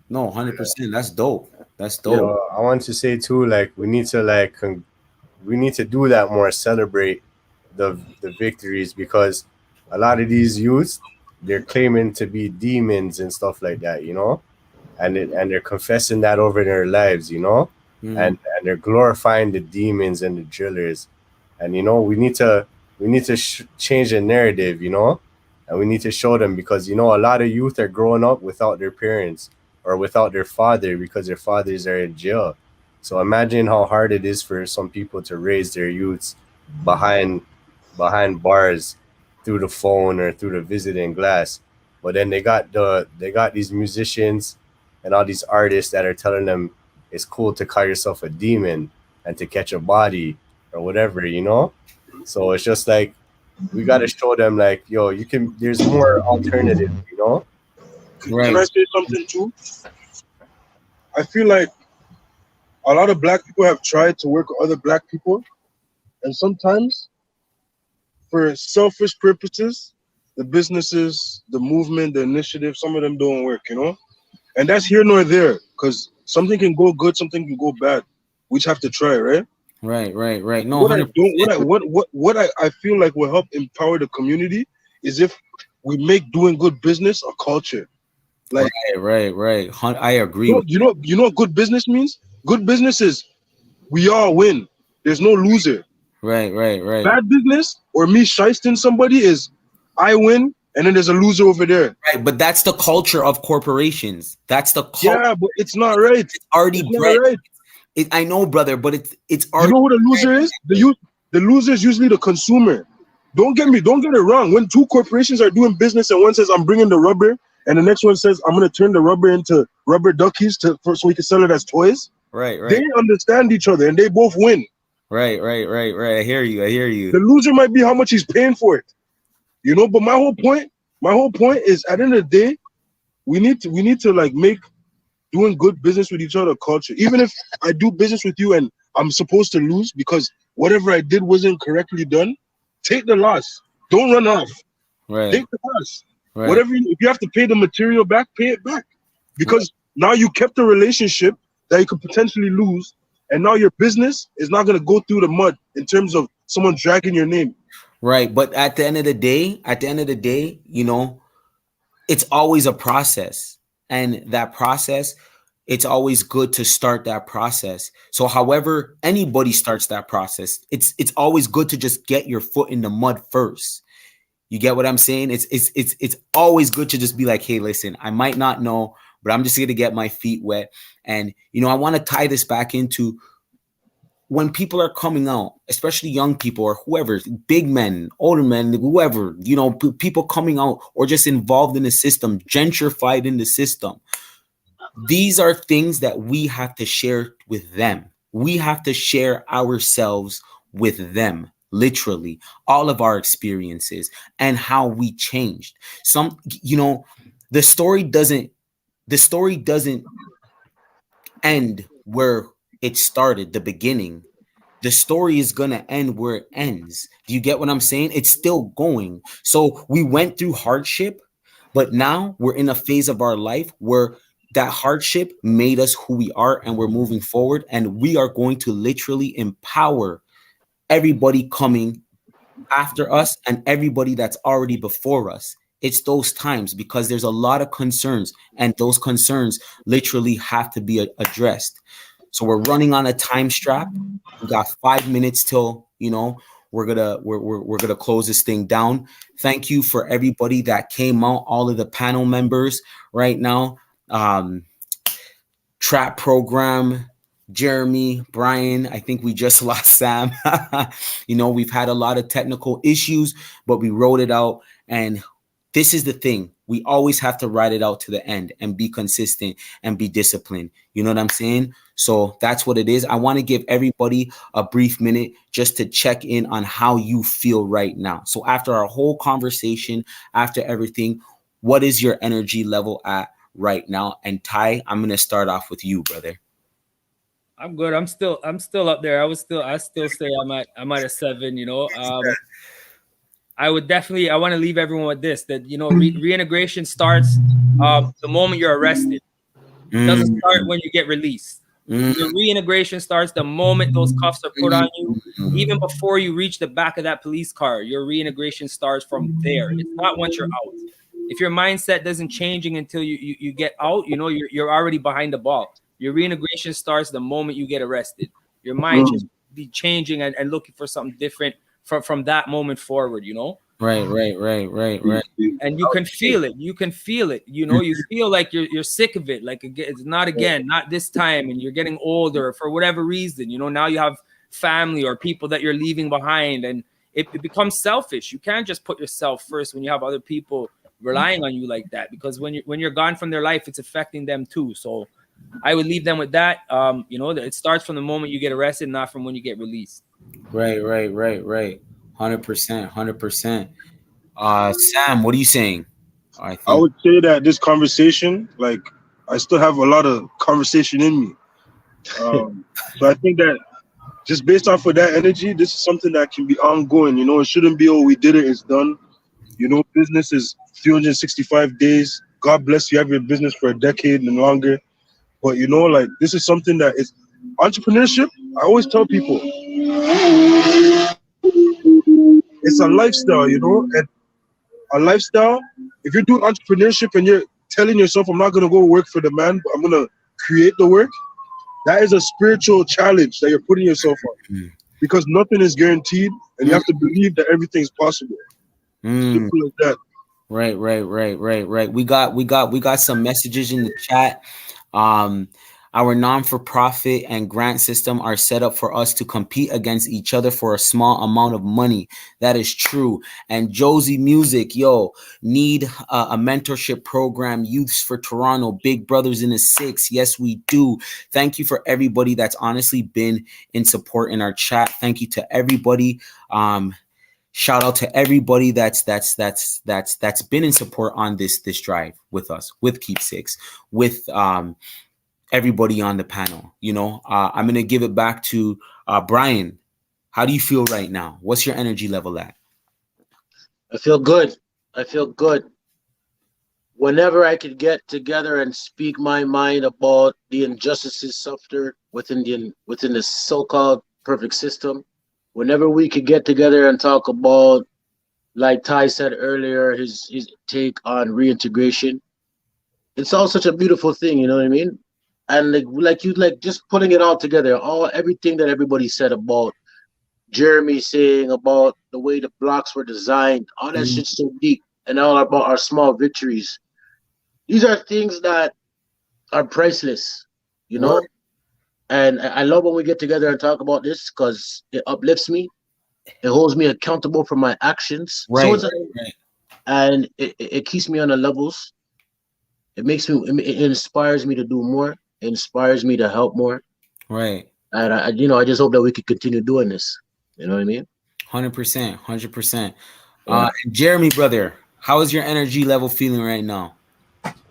No, 100%. That's dope. That's dope. Yo, I want to say too, like we need to do that more, celebrate the victories, because a lot of these youths, they're claiming to be demons and stuff like that, and they're confessing that over their lives, and they're glorifying the demons and the drillers, and we need to change the narrative, and we need to show them, because a lot of youth are growing up without their parents or without their father because their fathers are in jail. So imagine how hard it is for some people to raise their youths behind bars through the phone or through the visiting glass. But then they got these musicians and all these artists that are telling them it's cool to call yourself a demon and to catch a body or whatever, So it's just like we got to show them, like, yo, there's more alternatives, Right. Can I say something too? I feel like a lot of black people have tried to work with other black people, and sometimes for selfish purposes, the businesses, the movement, the initiative, some of them don't work, and that's here nor there, because something can go good, something can go bad. We just have to try, right? Right. No, What I 100%. don't, I feel like will help empower the community is if we make doing good business a culture. Like, Right. I agree. you know what good business means? Good business is we all win. There's no loser. Right. Bad business or me shysting somebody is I win and then there's a loser over there. Right, but that's the culture of corporations. That's the culture. Yeah, but it's not right. It's already It's not bred. right. I know, brother, but it's You already. know who the loser is? The loser is usually the consumer. Don't get it wrong. When two corporations are doing business and one says I'm bringing the rubber and the next one says I'm going to turn the rubber into rubber duckies so we can sell it as toys. Right. They understand each other and they both win. Right. I hear you. The loser might be how much he's paying for it. But my whole point is at the end of the day, we need to like make doing good business with each other a culture. Even if I do business with you and I'm supposed to lose because whatever I did wasn't correctly done, take the loss. Don't run off. Right. Take the loss. Right. Whatever, if you have to pay the material back, pay it back. Because now you kept a relationship that you could potentially lose, and now your business is not going to go through the mud in terms of someone dragging your name. Right. But at the end of the day, it's always a process. And that process, it's always good to start that process. So however anybody starts that process, it's always good to just get your foot in the mud first. You get what I'm saying? It's always good to just be like, hey, listen, I might not know, but I'm just going to get my feet wet. And, I want to tie this back into when people are coming out, especially young people or whoever, big men, older men, whoever, people coming out or just involved in the system, gentrified in the system. These are things that we have to share with them. We have to share ourselves with them, literally, all of our experiences and how we changed. The story doesn't end where it started, the beginning. The story is going to end where it ends. Do you get what I'm saying? It's still going. So we went through hardship, but now we're in a phase of our life where that hardship made us who we are, and we're moving forward, and we are going to literally empower everybody coming after us and everybody that's already before us. It's those times, because there's a lot of concerns, and those concerns literally have to be addressed. So we're running on a time strap. We got 5 minutes till, we're gonna close this thing down. Thank you for everybody that came out, all of the panel members right now. Trap Program, Jeremy, Brian. I think we just lost Sam. We've had a lot of technical issues, but we wrote it out. And this is the thing. We always have to ride it out to the end and be consistent and be disciplined. You know what I'm saying? So that's what it is. I want to give everybody a brief minute just to check in on how you feel right now. So after our whole conversation, after everything, what is your energy level at right now? And Ty, I'm going to start off with you, brother. I'm good. I'm still up there. I still say I'm at a 7, you know. I want to leave everyone with this, that, you know, reintegration starts the moment you're arrested. It doesn't start when you get released. Your reintegration starts the moment those cuffs are put on you. Even before you reach the back of that police car, your reintegration starts from there. It's not once you're out. If your mindset doesn't changing until you get out, you know, you're already behind the ball. Your reintegration starts the moment you get arrested. Your mind should be changing and looking for something different from that moment forward, you know? Right. And you can feel it. You know, you feel like you're sick of it. Like, it's not this time, and you're getting older for whatever reason. You know, now you have family or people that you're leaving behind, and it becomes selfish. You can't just put yourself first when you have other people relying on you like that, because when you're gone from their life, it's affecting them too. So I would leave them with that. You know, that it starts from the moment you get arrested, not from when you get released. Right. 100%. Sam, what are you saying? I would say that this conversation, like, I still have a lot of conversation in me. So I think that just based off of that energy, this is something that can be ongoing. You know, it shouldn't be, oh, we did it, it's done. You know, business is 365 days. God bless you have your business for a decade and longer. But, you know, like, this is something that is entrepreneurship. I always tell people it's a lifestyle, you know, and a lifestyle. If you're doing entrepreneurship and you're telling yourself, I'm not going to go work for the man, but I'm going to create the work, that is a spiritual challenge that you're putting yourself on, because nothing is guaranteed, and you have to believe that everything's possible. Simple as that. Right. We got some messages in the chat. Our non-for-profit and grant system are set up for us to compete against each other for a small amount of money. That is true. And Josie Music, need a mentorship program, Youths for Toronto, Big Brothers in the Six. Yes, we do. Thank you for everybody that's honestly been in support in our chat. Thank you to everybody. Shout out to everybody that's been in support on this drive with us, with Keepsakes, with everybody on the panel. You know, I'm gonna give it back to Brian. How do you feel right now? What's your energy level at? I feel good. Whenever I could get together and speak my mind about the injustices suffered within the so-called perfect system, whenever we could get together and talk about, like Ty said earlier, his take on reintegration, it's all such a beautiful thing, you know what I mean? And like just putting it all together, everything that everybody said about Jeremy saying about the way the blocks were designed, all that shit's so deep, and all about our small victories. These are things that are priceless, you know? And I love when we get together and talk about this, because it uplifts me. It holds me accountable for my actions. Right. And it keeps me on the levels. It inspires me to do more. It inspires me to help more. Right. And I just hope that we could continue doing this. You know what I mean? 100%. Jeremy, brother, how is your energy level feeling right now?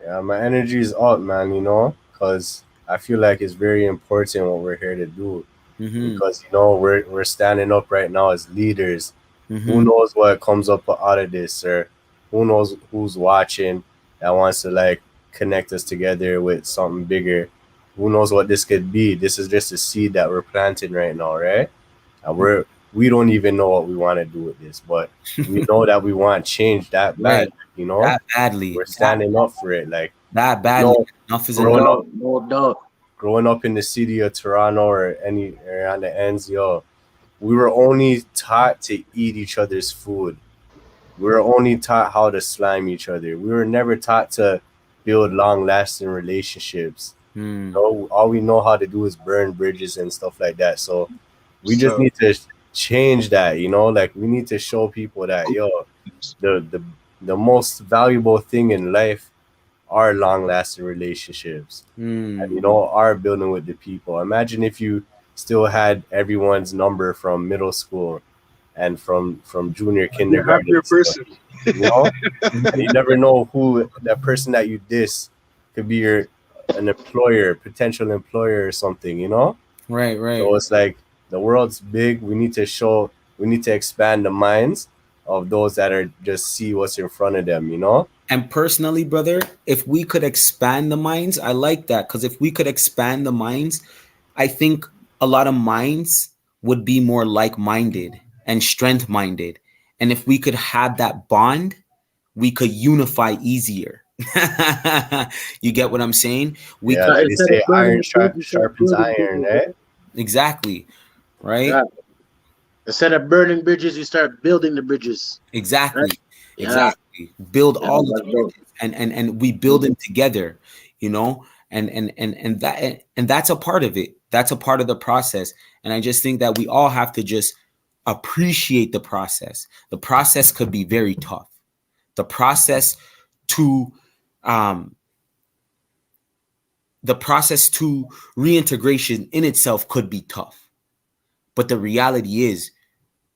Yeah, my energy is up, man, you know, because I feel like it's very important what we're here to do. Because, you know, we're standing up right now as leaders. Who knows what comes up out of this, or who knows who's watching that wants to, like, connect us together with something bigger. Who knows what this could be? This is just a seed that we're planting right now, right? And we don't even know what we want to do with this, but we know that we want change that bad, you know? That badly. We're standing up for it, like that badly. Enough is enough. No doubt. Growing up in the city of Toronto or on the ends, we were only taught to eat each other's food. We were only taught how to slime each other. We were never taught to build long-lasting relationships. So all we know how to do is burn bridges and stuff like that. So we just need to change that, you know? Like, we need to show people that, the the most valuable thing in life are long-lasting relationships. And, you know, are building with the people. Imagine if you still had everyone's number from middle school and from junior You're a kindergarten. happier person. You know, and you never know who that person that you diss could be an employer, potential employer or something. You know, Right, so it's like the world's big. We need to expand the minds of those that are just see what's in front of them. You know. And personally, brother, if we could expand the minds, I like that, because if we could expand the minds, I think a lot of minds would be more like-minded and strength-minded. And if we could have that bond, we could unify easier. You get what I'm saying? We Yeah, could, like they Instead of say, burning iron the bridge, you start sharpens building iron, bridges, right? right? exactly, right? Yeah. Instead of burning bridges, you start building the bridges. Exactly. Right? Yeah. Exactly. Build Yeah, all of that's dope. and we build them together, you know, and that's a part of it. That's a part of the process. And I just think that we all have to just appreciate the process. The process could be very tough. The process to um the process to reintegration in itself could be tough. But the reality is,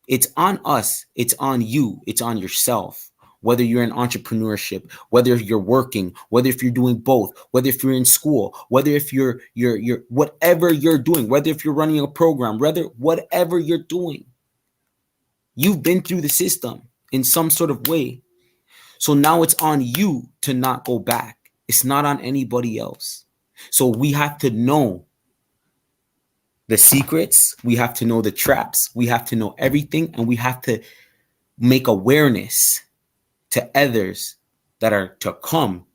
it's on us, it's on you, it's on yourself. Whether you're in entrepreneurship, whether you're working, whether if you're doing both, whether if you're in school, whether if you're whatever you're doing, whether if you're running a program, whether whatever you're doing, you've been through the system in some sort of way. So now it's on you to not go back. It's not on anybody else. So we have to know the secrets, we have to know the traps, we have to know everything, and we have to make awareness to others that are to come.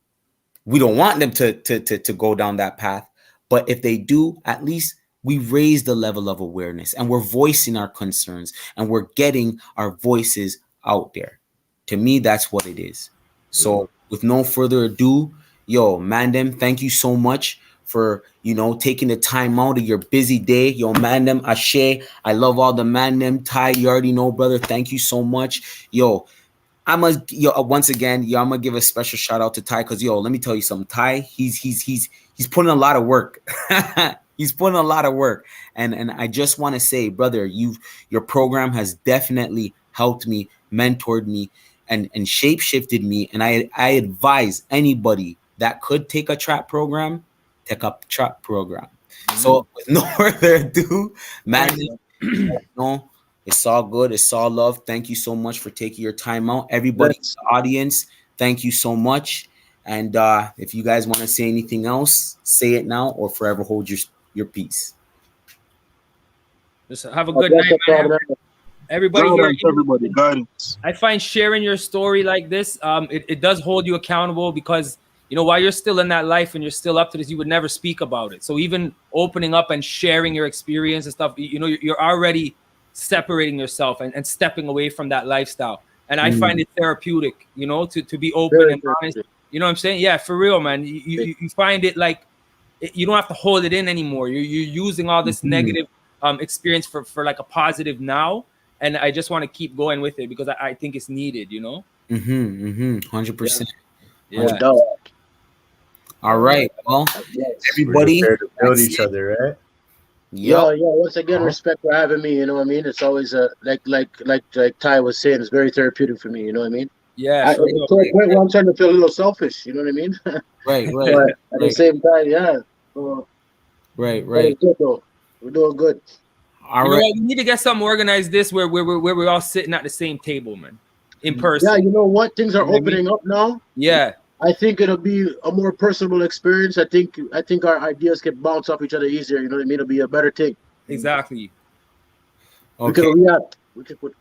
We don't want them to go down that path, but if they do, at least we raise the level of awareness and we're voicing our concerns and we're getting our voices out there. To me, that's what it is. So with no further ado, yo, Mandem, thank you so much for, you know, taking the time out of your busy day. Yo, Mandem, Ashe, I love all the Mandem. Ty, you already know, brother. Thank you so much. Yo, once again, yo, I'm gonna give a special shout out to Ty, because yo, let me tell you something. Ty, he's putting a lot of work. He's putting a lot of work, and I just want to say, brother, your program has definitely helped me, mentored me, and shape shifted me. And I advise anybody that could take a trap program, take a trap program. So with no further ado, man, no, it's all good. It's all love. Thank you so much for taking your time out. Everybody in That's the audience, thank you so much. And if you guys want to say anything else, say it now or forever hold your peace. Just have a God good bless night, you, man. brother. Everybody here, Guidance, everybody, guidance. I find sharing your story like this, it does hold you accountable, because you know, while you're still in that life and you're still up to this, you would never speak about it. So even opening up and sharing your experience and stuff, you know, you're already separating yourself and stepping away from that lifestyle. And I find it therapeutic, you know, to be open Very and honest. therapeutic. You know what I'm saying? Yeah, for real, man. You find it like you don't have to hold it in anymore. You're using all this negative experience for like a positive now. And I just want to keep going with it because I think it's needed, you know? 100%. Yeah. No doubt. All right. Well, Yes. We're just everybody, there to build that's each it. other, right? Yo, Yep. yo, once again, respect for having me. You know what I mean? It's always like Ty was saying, it's very therapeutic for me. You know what I mean? Yeah, I, for to real. a point where I'm starting to feel a little selfish. You know what I mean? Right, But right, at the right, same time, yeah. So, right, but right. it's good though. We're doing good. All You know right. what? We need to get something organized this where we're all sitting at the same table, man. In person. Yeah, you know what? Things are You know what I mean? opening up now. Yeah. I think it'll be a more personal experience. I think our ideas can bounce off each other easier. You know what I mean? It'll be a better thing. Exactly. We can Okay. react. We can put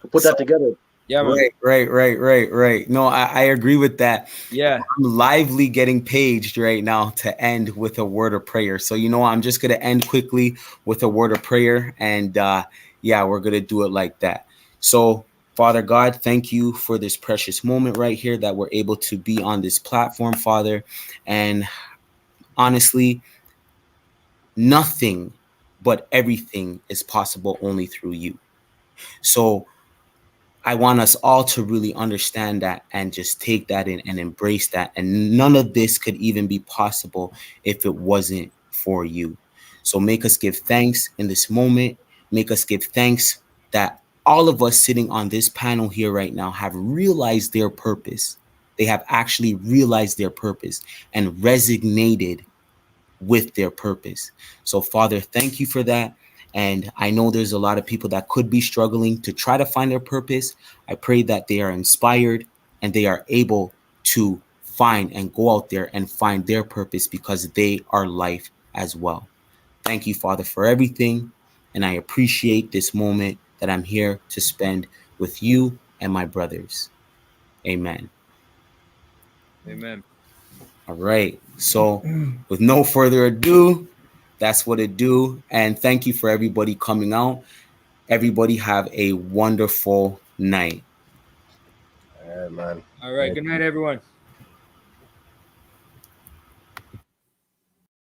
So, that together. Yeah, man. right. No, I agree with that. Yeah. I'm lively getting paged right now to end with a word of prayer. So, you know, I'm just going to end quickly with a word of prayer. And yeah, we're going to do it like that. So, Father God, thank you for this precious moment right here that we're able to be on this platform, Father. And honestly, nothing but everything is possible only through you. So, I want us all to really understand that and just take that in and embrace that. And none of this could even be possible if it wasn't for you. So make us give thanks in this moment. Make us give thanks that all of us sitting on this panel here right now have realized their purpose. They have actually realized their purpose and resonated with their purpose. So, Father, thank you for that. And I know there's a lot of people that could be struggling to try to find their purpose. I pray that they are inspired and they are able to find and go out there and find their purpose because they are life as well. Thank you, Father, for everything. And I appreciate this moment that I'm here to spend with you and my brothers. Amen. Amen. All right. So, with no further ado, that's what it do. And thank you for everybody coming out. Everybody have a wonderful night. Yeah, man. All right. Good night, everyone.